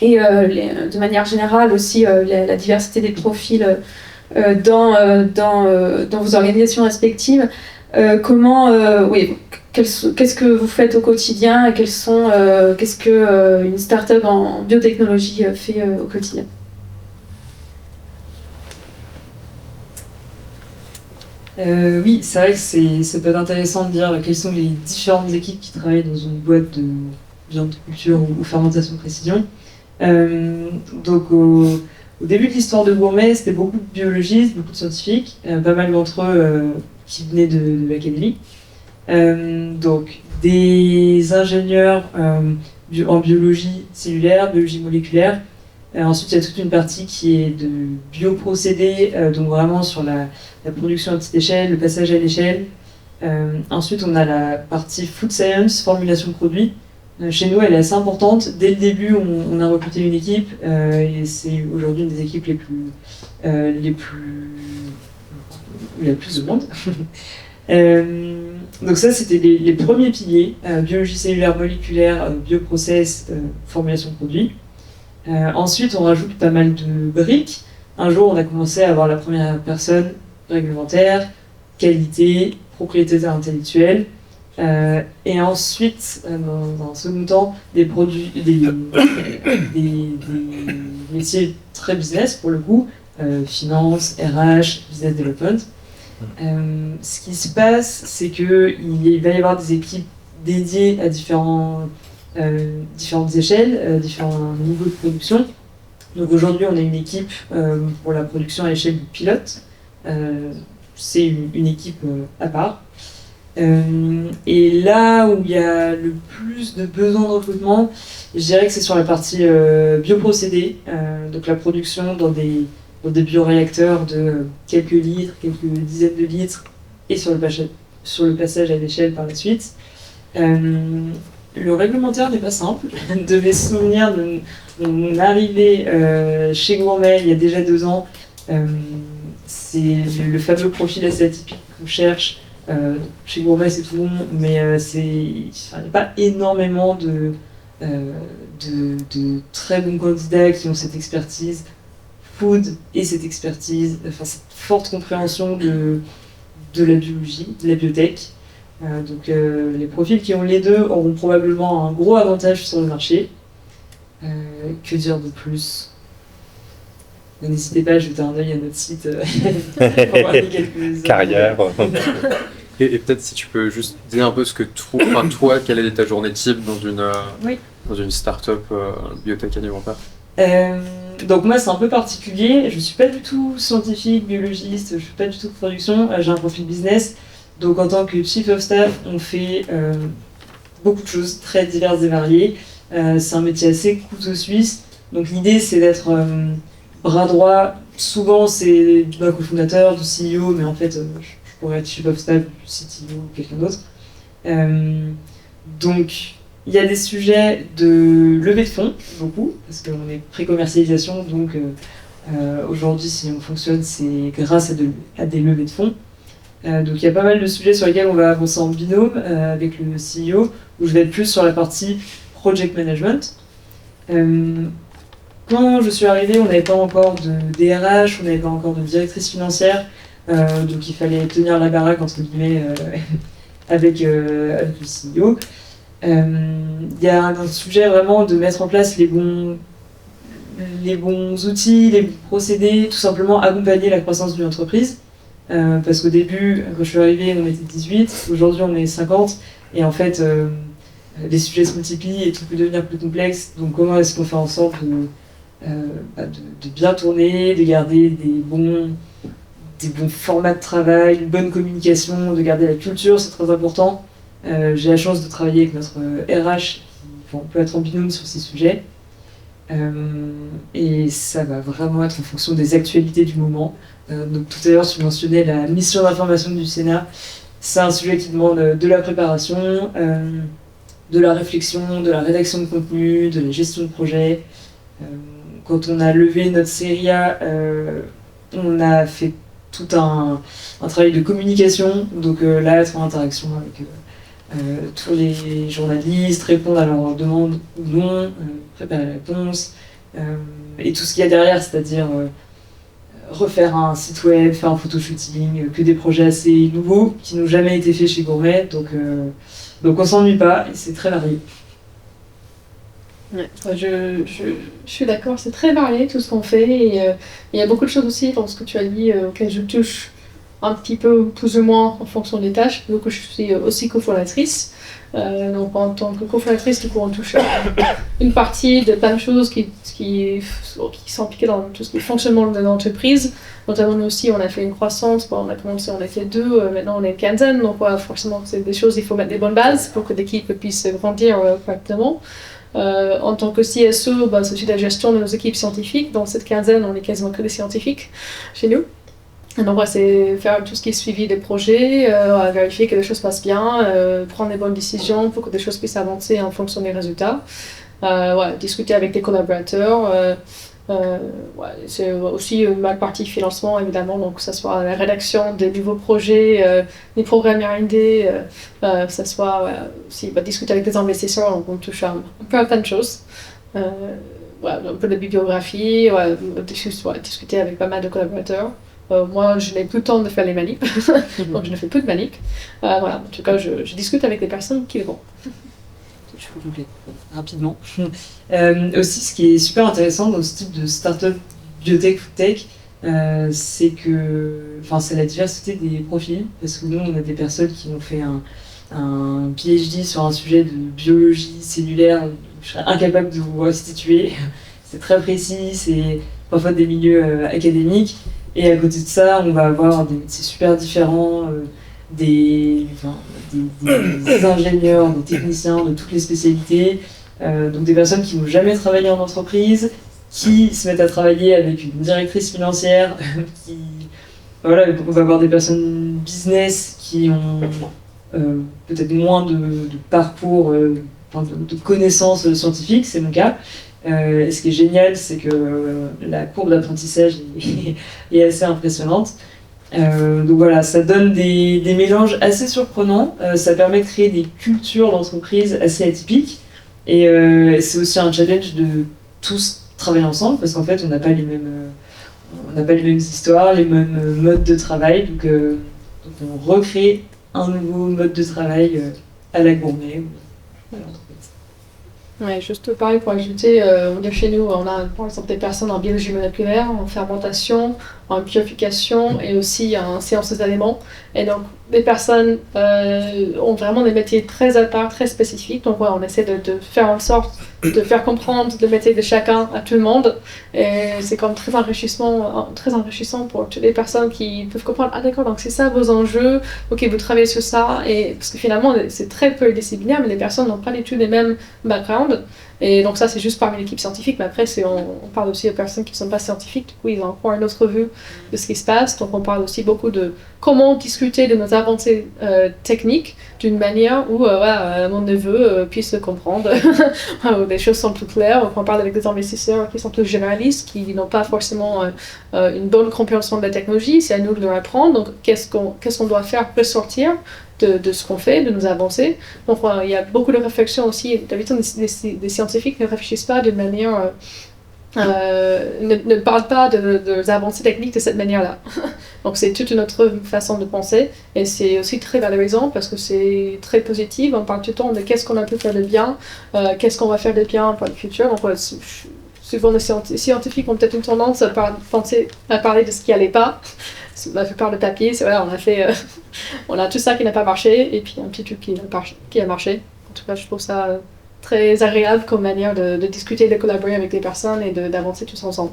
S6: de manière générale aussi, la diversité des profils dans vos organisations respectives? Qu'est-ce que vous faites au quotidien et qu'est-ce que une start-up en biotechnologie fait au quotidien?
S5: Oui, c'est vrai que ça peut être intéressant de dire quelles sont les différentes équipes qui travaillent dans une boîte de viande de culture ou fermentation de précision. Au début de l'histoire de Gourmet, c'était beaucoup de biologistes, beaucoup de scientifiques, pas mal d'entre eux qui venaient de l'académie. Donc des ingénieurs en biologie cellulaire, biologie moléculaire. Ensuite, il y a toute une partie qui est de bioprocédés, donc vraiment sur la production à petite échelle, le passage à l'échelle. Ensuite, on a la partie food science, formulation de produits. Chez nous, elle est assez importante. Dès le début, on a recruté une équipe et c'est aujourd'hui une des équipes les plus où il y a le plus de monde. Donc ça, c'était les premiers piliers, biologie cellulaire, moléculaire, bioprocess, formulation de produits. Ensuite, on rajoute pas mal de briques. Un jour, on a commencé à avoir la première personne réglementaire, qualité, propriété intellectuelle. Et ensuite, dans un second temps, des métiers très business pour le coup, finance, RH, business development. Ce qui se passe, c'est qu'il va y avoir des équipes dédiées à différentes échelles, différents niveaux de production. Donc aujourd'hui, on a une équipe pour la production à l'échelle du pilote. C'est une équipe à part. Et là où il y a le plus de besoin de recrutement, je dirais que c'est sur la partie bioprocédés, donc la production dans des bioréacteurs de quelques litres, quelques dizaines de litres, et sur le passage à l'échelle par la suite. Le réglementaire n'est pas simple. Je devais se souvenir de mon arrivée chez Gourmet il y a déjà 2 ans. C'est le fameux profil assez atypique qu'on cherche. Chez Gourmet, c'est tout bon, mais il n'y a pas énormément de très bons candidats qui ont cette expertise food et cette expertise, cette forte compréhension de la biologie, de la biotech. Les profils qui ont les deux auront probablement un gros avantage sur le marché. Que dire de plus? N'hésitez pas à jeter un œil à notre site pour voir quelques
S7: carrière.
S1: Et peut-être si tu peux juste dire un peu ce que toi, quelle est ta journée type dans une start-up biotech alimentaire?
S5: Donc moi c'est un peu particulier, je suis pas du tout scientifique, biologiste, je fais pas du tout de production, j'ai un profil business. Donc en tant que Chief of Staff, on fait beaucoup de choses très diverses et variées. C'est un métier assez couteau suisse. Donc l'idée c'est d'être bras droit. Souvent c'est d'un cofondateur, du CEO, mais en fait je pourrais être Chief of Staff, du CTO ou quelqu'un d'autre. Donc il y a des sujets de levée de fonds, beaucoup, parce qu'on est pré-commercialisation, donc aujourd'hui si on fonctionne c'est grâce à des levées de fonds. Donc il y a pas mal de sujets sur lesquels on va avancer en binôme avec le CEO, où je vais être plus sur la partie project management. Quand je suis arrivée, on n'avait pas encore de DRH, on n'avait pas encore de directrice financière, donc il fallait tenir la baraque entre guillemets avec le CEO. Il y a un sujet vraiment de mettre en place les bons outils, les bons procédés, tout simplement accompagner la croissance d'une entreprise. Parce qu'au début, quand je suis arrivée, on était 18, aujourd'hui on est 50, et en fait, les sujets se multiplient et tout peut devenir plus complexe. Donc comment est-ce qu'on fait en sorte de bien tourner, de garder des bons formats de travail, une bonne communication, de garder la culture, c'est très important. J'ai la chance de travailler avec notre RH, on peut être en binôme sur ces sujets. Et ça va vraiment être en fonction des actualités du moment. Donc tout à l'heure, tu mentionnais la mission d'information du Sénat. C'est un sujet qui demande de la préparation, de la réflexion, de la rédaction de contenu, de la gestion de projet. Quand on a levé notre série A, on a fait tout un travail de communication. Donc là, être en interaction avec tous les journalistes, répondre à leurs demandes ou non, préparer la réponse, et tout ce qu'il y a derrière, c'est-à-dire refaire un site web, faire un photoshooting, que des projets assez nouveaux qui n'ont jamais été faits chez Gourmet, donc on s'ennuie pas et c'est très varié.
S4: Ouais, je suis d'accord, c'est très varié tout ce qu'on fait et il y a beaucoup de choses aussi dans ce que tu as dit auxquelles je touche un petit peu plus ou moins en fonction des tâches. Donc je suis aussi cofondatrice. Donc en tant que cofondatrice, du coup, on touche une partie de plein de choses qui sont impliquées dans tout ce qui est fonctionnement de l'entreprise. Notamment nous aussi, on a fait une croissance. Bon, on a commencé, on était 2, maintenant on est une quinzaine. Donc forcément, c'est des choses, il faut mettre des bonnes bases pour que l'équipe puisse grandir correctement. En tant que CSO, c'est aussi la gestion de nos équipes scientifiques. Dans cette quinzaine, on est quasiment que des scientifiques chez nous. Donc, c'est faire tout ce qui est suivi des projets, vérifier que les choses passent bien, prendre les bonnes décisions pour que les choses puissent avancer en fonction des résultats. Discuter avec les collaborateurs. C'est aussi une partie financement, évidemment, donc que ce soit la rédaction des nouveaux projets, des programmes R&D, que ce soit aussi discuter avec les investisseurs, donc on touche un peu à plein de choses. Un peu de bibliographie, discuter avec pas mal de collaborateurs. Moi, je n'ai plus le temps de faire les manips, donc je ne fais plus de manips. En tout cas, je discute avec des personnes qui le font.
S5: Je peux compléter rapidement. Aussi, ce qui est super intéressant dans ce type de start-up biotech, foodtech, c'est la diversité des profils. Parce que nous, on a des personnes qui ont fait un PhD sur un sujet de biologie cellulaire. Je serais incapable de vous restituer. C'est très précis, c'est parfois des milieux académiques. Et à côté de ça, on va avoir des métiers super différents, des ingénieurs, des techniciens de toutes les spécialités, donc des personnes qui n'ont jamais travaillé en entreprise, qui se mettent à travailler avec une directrice financière, on va avoir des personnes business qui ont peut-être moins de parcours, de connaissances scientifiques, c'est mon cas. Et ce qui est génial, c'est que la courbe d'apprentissage est assez impressionnante. Donc voilà, ça donne des mélanges assez surprenants, ça permet de créer des cultures d'entreprise assez atypiques, et c'est aussi un challenge de tous travailler ensemble, parce qu'en fait on n'a pas les mêmes histoires, les mêmes modes de travail, donc on recrée un nouveau mode de travail à la Gourmet.
S4: Ouais, juste pareil pour ajouter, chez nous, on a par exemple des personnes en biologie moléculaire, en fermentation, en purification et aussi en sciences des aliments. Et donc, les personnes ont vraiment des métiers très à part, très spécifiques. Donc, on essaie de faire en sorte de faire comprendre le métier de chacun à tout le monde. Et c'est comme très enrichissant pour toutes les personnes qui peuvent comprendre, ah d'accord, donc c'est ça vos enjeux, ok, vous travaillez sur ça. Et, parce que finalement, c'est très peu disciplinaire, mais les personnes n'ont pas du tout les mêmes backgrounds. Et donc ça, c'est juste parmi l'équipe scientifique, mais après, on parle aussi aux personnes qui ne sont pas scientifiques, du coup, ils ont encore une autre vue de ce qui se passe. Donc on parle aussi beaucoup de comment discuter de nos avancées techniques d'une manière où mon neveu puisse comprendre, où les choses sont plus claires. On parle avec des investisseurs qui sont plus généralistes, qui n'ont pas forcément une bonne compréhension de la technologie. C'est à nous de leur apprendre. Donc qu'est-ce qu'on doit faire pour sortir de ce qu'on fait, de nos avancées. Donc il y a beaucoup de réflexions aussi. D'habitude, des scientifiques ne réfléchissent pas de manière... ne parlent pas de avancées techniques de cette manière-là. Donc c'est toute une autre façon de penser. Et c'est aussi très valorisant parce que c'est très positif. On parle tout le temps de qu'est-ce qu'on a pu faire de bien, qu'est-ce qu'on va faire de bien pour le futur. Donc souvent les scientifiques ont peut-être une tendance à parler de ce qui n'allait pas. La plupart du papier, c'est voilà, on a tout ça qui n'a pas marché et puis un petit truc qui a marché. En tout cas, je trouve ça très agréable comme manière de discuter, de collaborer avec des personnes et d'avancer tous ensemble.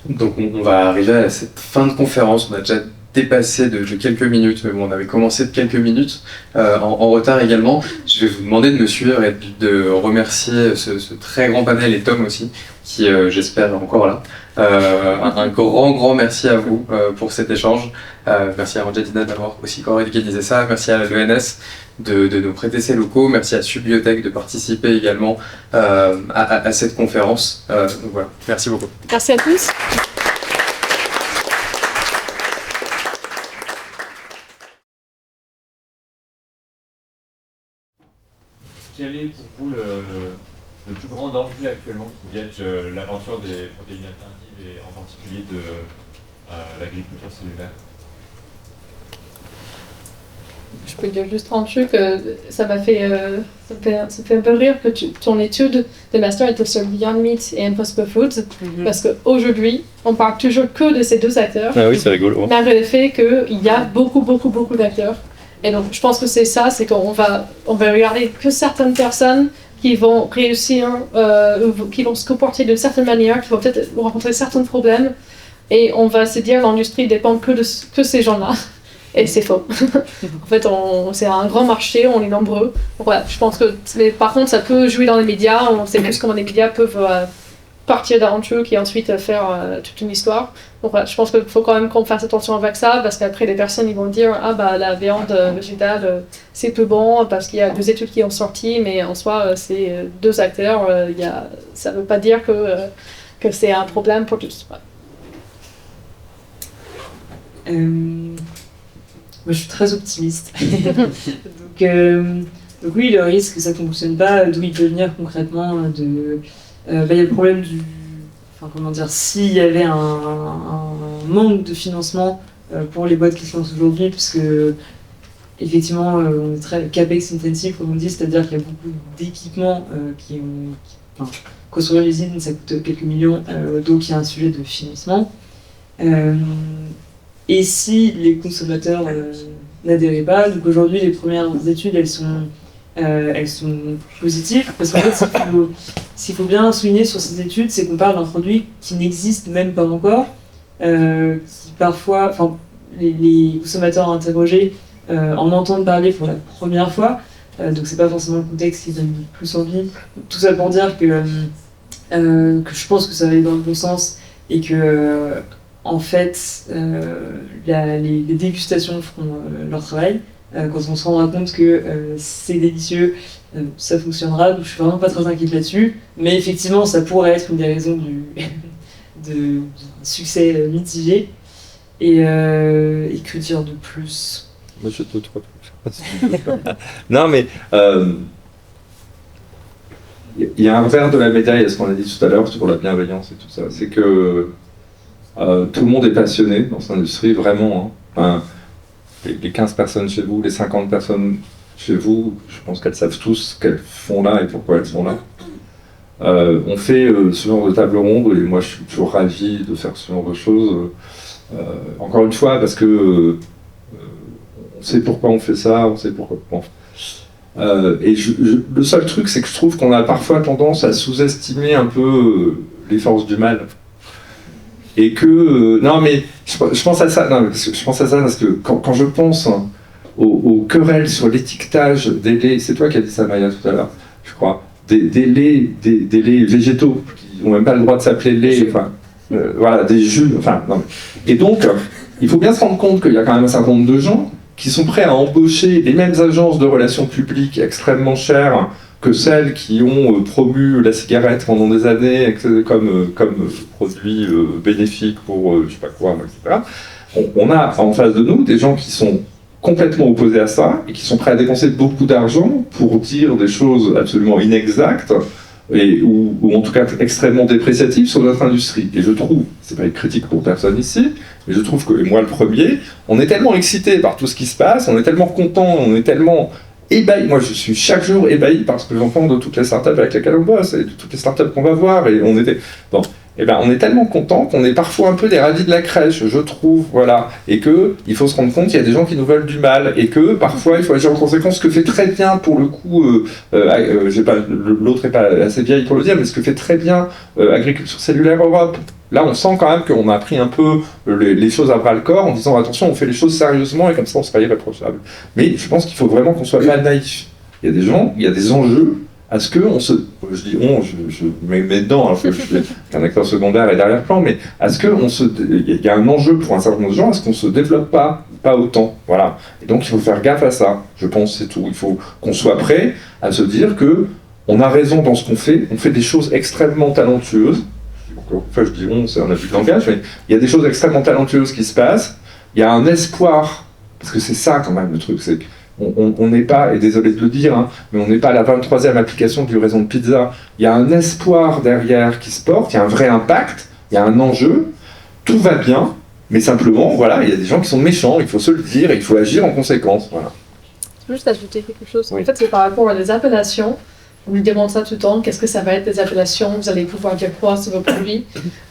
S1: Donc on va arriver à cette fin de conférence. On a déjà dépassé de quelques minutes, mais bon, on avait commencé de quelques minutes en retard également. Je vais vous demander de me suivre et de remercier ce très grand panel et Tom aussi, qui j'espère est encore là. Un grand merci à vous pour cet échange. Merci à Ranjadina d'avoir aussi co-organisé ça. Merci à l'ENS de nous prêter ses locaux. Merci à Subbiotech de participer également à cette conférence. Donc voilà, merci beaucoup.
S4: Merci à tous.
S7: Quel est pour vous le plus grand danger actuellement qui gâche l'aventure des protéines alternatives et en particulier de l'agriculture cellulaire?
S4: Je peux dire juste un truc, ça m'a fait, ça fait un peu rire que ton étude de master était sur Beyond Meat et Impossible Foods, parce qu'aujourd'hui, on parle toujours que de ces deux acteurs,
S8: Ah oui, c'est rigolo.
S4: malgré le fait qu'il y a beaucoup d'acteurs. Et donc, je pense que c'est ça, c'est qu'on va regarder que certaines personnes qui vont réussir, qui vont se comporter d'une certaine manière, qui vont peut-être rencontrer certains problèmes, et on va se dire l'industrie dépend que de ces gens-là. Et c'est faux. En fait, c'est un grand marché, on est nombreux. Donc, voilà, je pense que, par contre, ça peut jouer dans les médias, on sait plus comment les médias peuvent partir d'un truc et ensuite faire toute une histoire. Donc voilà, je pense qu'il faut quand même qu'on fasse attention avec ça, parce qu'après les personnes ils vont dire ah bah la viande végétale c'est peu bon parce qu'il y a deux études qui ont sorti, mais en soi c'est deux acteurs, ça veut pas dire que c'est un problème pour tous.
S5: Voilà. Moi je suis très optimiste. donc oui, le risque que ça ne fonctionne pas, d'où il peut venir concrètement il y a le problème du... Enfin, comment dire, s'il y avait un manque de financement pour les boîtes qui se lancent aujourd'hui, parce que effectivement, on est très capex intensif, comme on dit, c'est-à-dire qu'il y a beaucoup d'équipements construire l'usine, ça coûte quelques millions, donc il y a un sujet de financement. Et si les consommateurs n'adhéraient pas, donc aujourd'hui les premières études elles sont positives, parce qu'en fait ce qu'il faut bien souligner sur ces études, c'est qu'on parle d'un produit qui n'existe même pas encore, qui parfois, enfin les consommateurs interrogés en entendent parler pour la première fois, donc c'est pas forcément le contexte qui donne le plus envie. Tout ça pour dire que je pense que ça va aller dans le bon sens et que en fait les dégustations feront leur travail. Quand on se rendra compte que c'est délicieux, ça fonctionnera, donc je suis vraiment pas très inquiète là-dessus. Mais effectivement, ça pourrait être une des raisons du succès mitigé. Et que dire de plus?
S8: Moi, je te trouve plus. Non, mais
S3: il y a un revers de la médaille à ce qu'on a dit tout à l'heure sur la bienveillance et tout ça. C'est que tout le monde est passionné dans cette industrie, vraiment. Hein. Les 15 personnes chez vous, les 50 personnes chez vous, je pense qu'elles savent tous ce qu'elles font là et pourquoi elles sont là. On fait ce genre de table ronde et moi je suis toujours ravi de faire ce genre de choses. Encore une fois, parce que on sait pourquoi on fait ça, on sait pourquoi. Bon. Et le seul truc, c'est que je trouve qu'on a parfois tendance à sous-estimer un peu les forces du mal. Et que non mais je pense à ça, parce que quand je pense aux querelles sur l'étiquetage des laits, c'est toi qui as dit ça Maya tout à l'heure, je crois, des laits végétaux qui n'ont même pas le droit de s'appeler lait, enfin voilà, des jus, enfin non. Et donc il faut bien se rendre compte qu'il y a quand même un certain nombre de gens qui sont prêts à embaucher les mêmes agences de relations publiques extrêmement chères que celles qui ont promu la cigarette pendant des années comme produit bénéfique pour je sais pas quoi, etc. On a en face de nous des gens qui sont complètement opposés à ça et qui sont prêts à dépenser beaucoup d'argent pour dire des choses absolument inexactes ou en tout cas extrêmement dépréciatives sur notre industrie. Et je trouve, c'est pas une critique pour personne ici, mais je trouve que, et moi le premier, on est tellement excité par tout ce qui se passe, on est tellement content, on est tellement ébahi. Moi, je suis chaque jour ébahi par ce que j'entends de toutes les startups avec lesquelles on bosse et de toutes les startups qu'on va voir. Et on est tellement content qu'on est parfois un peu des ravis de la crèche, je trouve, voilà. Et que il faut se rendre compte qu'il y a des gens qui nous veulent du mal et que parfois il faut agir en conséquence. Ce que fait très bien pour le coup, l'autre est pas assez vieille pour le dire, mais ce que fait très bien Agriculture Cellulaire Europe, Là, on sent quand même qu'on a pris un peu les choses à bras-le-corps en disant attention, on fait les choses sérieusement et comme ça on sera irréprochable. Mais je pense qu'il faut vraiment qu'on soit pas naïf. Il y a des gens, il y a des enjeux à ce qu'on se... Je dis on, je mets dedans, hein, je suis un acteur secondaire et derrière-plan, mais à ce qu'on se... Il y a un enjeu pour un certain nombre de gens, à ce qu'on se développe pas autant. Voilà. Et donc il faut faire gaffe à ça, je pense, c'est tout. Il faut qu'on soit prêt à se dire que on a raison dans ce qu'on fait, on fait des choses extrêmement talentueuses. Enfin, je dis on, c'est un abus de langage, mais il y a des choses extrêmement talentueuses qui se passent. Il y a un espoir, parce que c'est ça quand même le truc, c'est on n'est pas, et désolé de le dire, hein, mais on n'est pas à la 23e application de livraison de pizza. Il y a un espoir derrière qui se porte, il y a un vrai impact, il y a un enjeu, tout va bien, mais simplement, voilà, il y a des gens qui sont méchants, il faut se le dire, et il faut agir en conséquence. Voilà.
S4: Je veux juste ajouter quelque chose.
S3: Oui.
S4: En fait, c'est par rapport à des appellations. On lui demande ça tout le temps, qu'est-ce que ça va être des appellations, vous allez pouvoir dire quoi sur vos produits.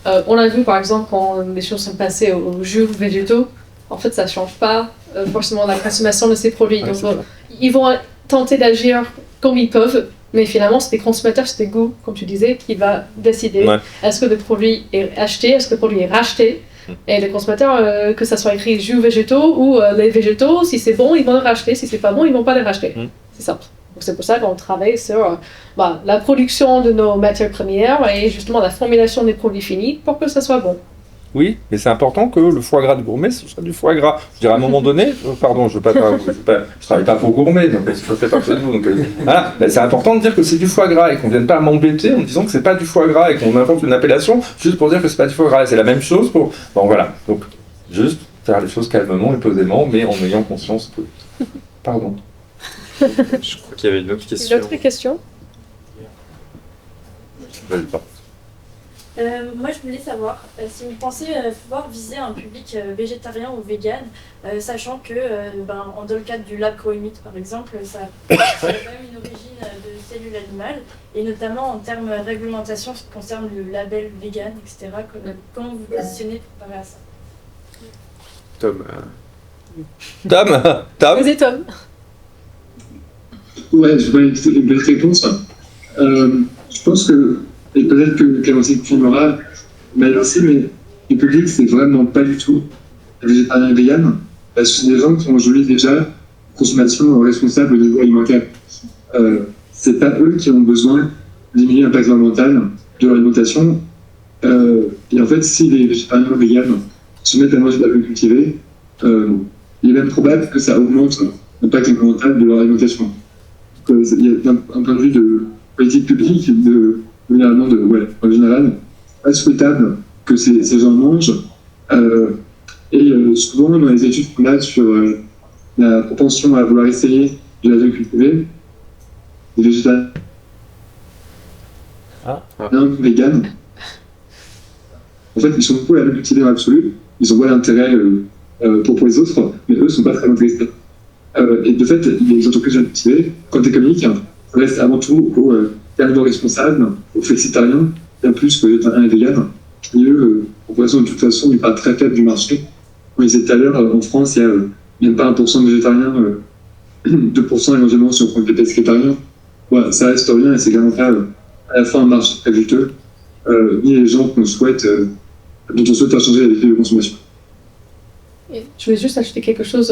S4: On a vu par exemple quand les choses sont passées aux jus végétaux, en fait ça ne change pas forcément la consommation de ces produits.
S3: Ouais,
S4: Donc ils vont tenter d'agir comme ils peuvent, mais finalement c'est des consommateurs, c'est des goûts, comme tu disais, qui va décider est-ce que le produit est acheté, est-ce que le produit est racheté. Et les consommateurs, que ça soit écrit jus végétaux ou les végétaux, si c'est bon, ils vont le racheter, si c'est pas bon, ils vont pas le racheter. C'est simple. Donc c'est pour ça qu'on travaille sur la production de nos matières premières et justement la formulation des produits finis pour que ça soit bon.
S3: Oui, mais c'est important que le foie gras de gourmet, ce soit du foie gras. Je dirais à un moment donné, pardon, je travaille pas pour gourmet, donc je fais partie de vous. Donc, voilà, ben, c'est important de dire que c'est du foie gras et qu'on ne vienne pas m'embêter en disant que c'est pas du foie gras et qu'on invente une appellation juste pour dire que c'est pas du foie gras. Et c'est la même chose pour... Bon voilà, donc juste faire les choses calmement et posément, mais en ayant conscience que... Pardon.
S8: Je crois qu'il y avait une autre question.
S4: Une autre question?
S9: Moi, je voulais savoir si vous pensez pouvoir viser un public végétarien ou vegan, sachant que, dans le cadre du lab Coemit, par exemple, ça a quand même une origine de cellules animales, et notamment en termes de réglementation, ce qui concerne le label vegan, etc. Comment vous vous positionnez pour parler à ça?
S8: Tom.
S4: Vas-y Tom.
S2: Ouais, je vois une belle réponse. Je pense que, et peut-être que Clémentine confirmera, mais aussi, mais le public, c'est vraiment pas du tout végétarien et vegan, parce que c'est des gens qui ont aujourd'hui déjà une consommation responsable au niveau alimentaire. C'est pas eux qui ont besoin de diminuer l'impact environnemental de leur alimentation. Et en fait, si les végétariens ou véganes se mettent à manger de la viande cultivée, il est même probable que ça augmente l'impact environnemental de leur alimentation. Il y a un point de vue de politique publique, en général, pas souhaitable que ces gens mangent. Souvent, dans les études qu'on a sur la propension à vouloir essayer de la viande cultivée, les végétariens véganes, en fait, ils sont beaucoup à la viande cultivée dans l'absolu, ils en voient l'intérêt pour les autres, mais eux ne sont pas très intéressés. Et de fait, les entreprises cultivées, quand économiques, restent avant tout aux carnivores responsables, aux flexitariens, bien plus que végétariens et véganes, qui eux, de toute façon, une part très faible du marché. Comme je disais tout à l'heure, en France, il n'y a même pas 1% de végétariens, 2% éventuellement si on prend les pescétariens. Voilà, ça reste rien et c'est clairement pas à la fin un marché très juteux, ni les gens dont on souhaite faire changer l'habitude de consommation.
S4: Et je voulais juste ajouter quelque chose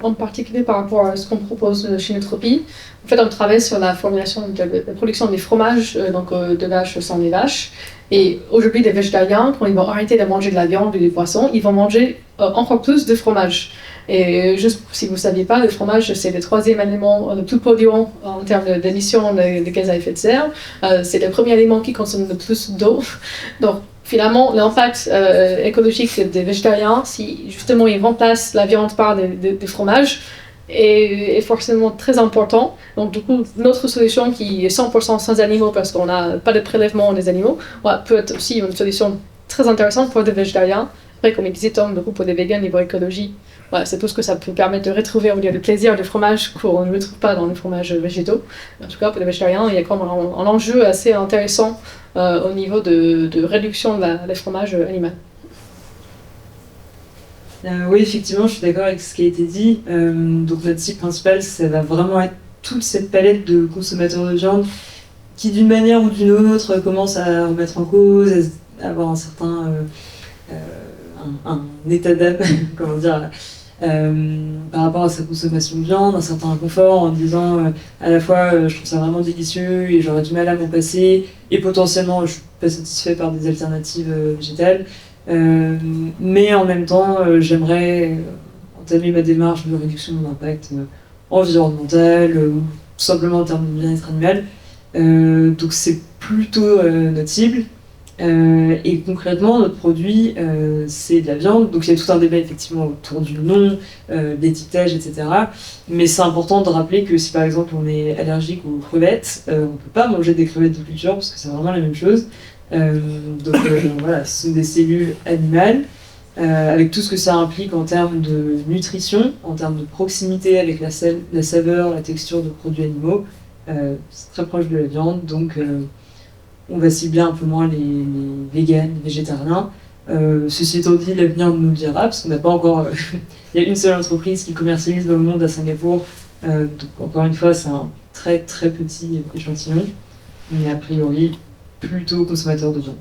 S4: en particulier par rapport à ce qu'on propose chez Nutropie. En fait, on travaille sur la formulation de la production des fromages de vaches sans les vaches. Et aujourd'hui, les végétariens, quand ils vont arrêter de manger de la viande ou des poissons, ils vont manger encore plus de fromage. Et juste si vous ne saviez pas, le fromage, c'est le 3e aliment le plus polluant en termes d'émissions de gaz à effet de serre. C'est le premier aliment qui consomme le plus d'eau. Donc, finalement, l'impact écologique des végétariens, si justement ils remplacent la viande par des fromages, est forcément très important. Donc du coup, notre solution qui est 100% sans animaux parce qu'on n'a pas de prélèvement des animaux, peut être aussi une solution très intéressante pour des végétariens. Après, comme il disait Tom, du coup, pour des végans, niveau écologie, c'est tout ce que ça peut permettre de retrouver, le plaisir du fromage qu'on ne retrouve pas dans les fromages végétaux. En tout cas, pour les végétariens, il y a quand même un enjeu assez intéressant au niveau de réduction de la fromage animal.
S5: Oui, effectivement, je suis d'accord avec ce qui a été dit. Donc notre cible principale, ça va vraiment être toute cette palette de consommateurs de viande qui, d'une manière ou d'une autre, commence à remettre en cause, avoir un certain un état d'âme, comment dire, par rapport à sa consommation de viande, un certain confort, en disant à la fois je trouve ça vraiment délicieux et j'aurais du mal à m'en passer, et potentiellement je suis pas satisfait par des alternatives végétales, mais en même temps j'aimerais entamer ma démarche de réduction de mon impact environnemental ou tout simplement en termes de bien-être animal. Donc c'est plutôt notre cible. Et concrètement, notre produit, c'est de la viande. Donc il y a tout un débat effectivement autour du nom, l'étiquetage, etc. Mais c'est important de rappeler que si par exemple on est allergique aux crevettes, on ne peut pas manger des crevettes de culture parce que c'est vraiment la même chose. Donc voilà, ce sont des cellules animales. Avec tout ce que ça implique en termes de nutrition, en termes de proximité avec la saveur, la texture de produits animaux. C'est très proche de la viande, donc on va cibler un peu moins les véganes, les végétariens. Ceci étant dit, l'avenir nous le dira, parce qu'on n'a pas encore... Il y a une seule entreprise qui commercialise dans le monde à Singapour, donc encore une fois, c'est un très très petit échantillon, mais a priori, plutôt consommateur de viande.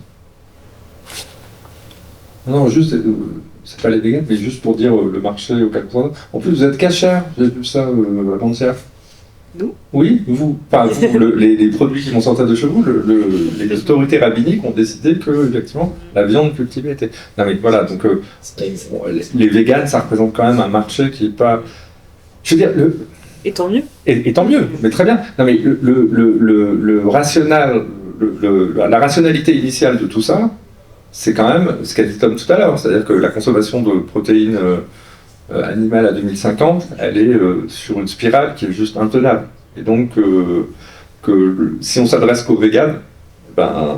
S3: Non, juste, c'est pas les véganes, mais juste pour dire le marché auquel vous êtes. En plus, vous êtes cachère, j'ai vu ça avant-hier.
S5: Nous ?
S3: Oui, vous. Enfin, les produits qui vont sortir de chez vous, les autorités rabbiniques ont décidé que, effectivement, la viande cultivée était. Non, mais voilà, donc, les véganes, ça représente quand même un marché qui est pas. Je veux dire,
S5: Et tant mieux.
S3: Et tant mieux, mais très bien. Non, mais le rationnel, la rationalité initiale de tout ça, c'est quand même ce qu'a dit Tom tout à l'heure, c'est-à-dire que la consommation de protéines animales à 2050, elle est sur une spirale qui est juste intenable. Et donc, si on s'adresse qu'aux véganes, ben,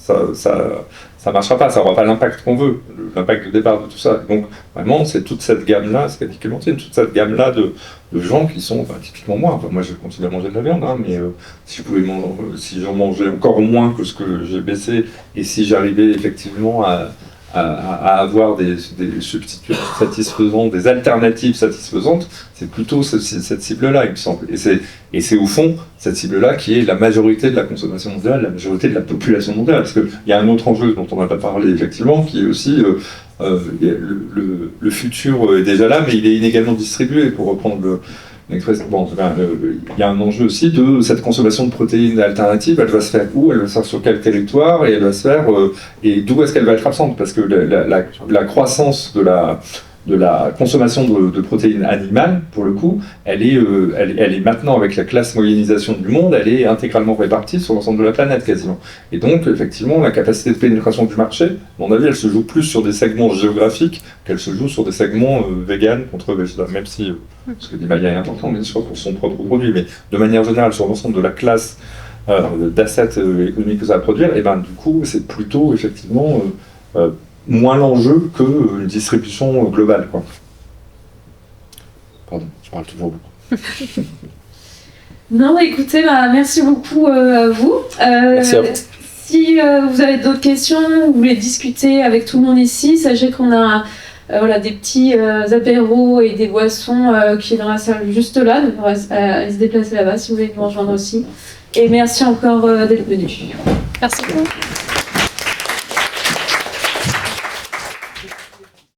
S3: ça marchera pas, ça n'aura pas l'impact qu'on veut, l'impact de départ de tout ça. Donc, vraiment, c'est toute cette gamme-là, ce qu'a dit Clémentine, toute cette gamme-là de gens qui sont, typiquement moi, moi je continue à manger de la viande, hein, mais si j'en mangeais encore moins que ce que j'ai baissé, et si j'arrivais effectivement à avoir des substituts satisfaisants, des alternatives satisfaisantes, c'est plutôt cette cible-là, il me semble. Et c'est au fond cette cible-là qui est la majorité de la consommation mondiale, la majorité de la population mondiale. Parce qu'il y a un autre enjeu dont on n'a pas parlé, effectivement, qui est aussi le futur est déjà là, mais il est inégalement distribué, pour reprendre l'expression. Bon, il y a un enjeu aussi de cette consommation de protéines alternatives. Elle va se faire où? Elle va se faire sur quel territoire? Et elle va se faire et d'où est-ce qu'elle va être absente? Parce que la croissance de la consommation de protéines animales, pour le coup, elle est maintenant, avec la classe moyennisation du monde, elle est intégralement répartie sur l'ensemble de la planète, quasiment. Et donc, effectivement, la capacité de pénétration du marché, à mon avis, elle se joue plus sur des segments géographiques qu'elle se joue sur des segments véganes contre végétales, même si ce que dit Maya est important, bien sûr, pour son propre produit, mais de manière générale, sur l'ensemble de la classe d'assets économiques que ça va produire, et ben du coup, c'est plutôt, effectivement, moins l'enjeu qu'une distribution globale, quoi. Pardon, je parle toujours beaucoup.
S6: Non, écoutez, merci beaucoup à vous.
S3: Merci à vous.
S6: Si vous avez d'autres questions, vous voulez discuter avec tout le monde ici, sachez qu'on a des petits apéros et des boissons qui est dans la salle juste là, donc on va se déplacer là-bas si vous voulez nous rejoindre aussi. Et merci encore d'être venus.
S4: Merci beaucoup.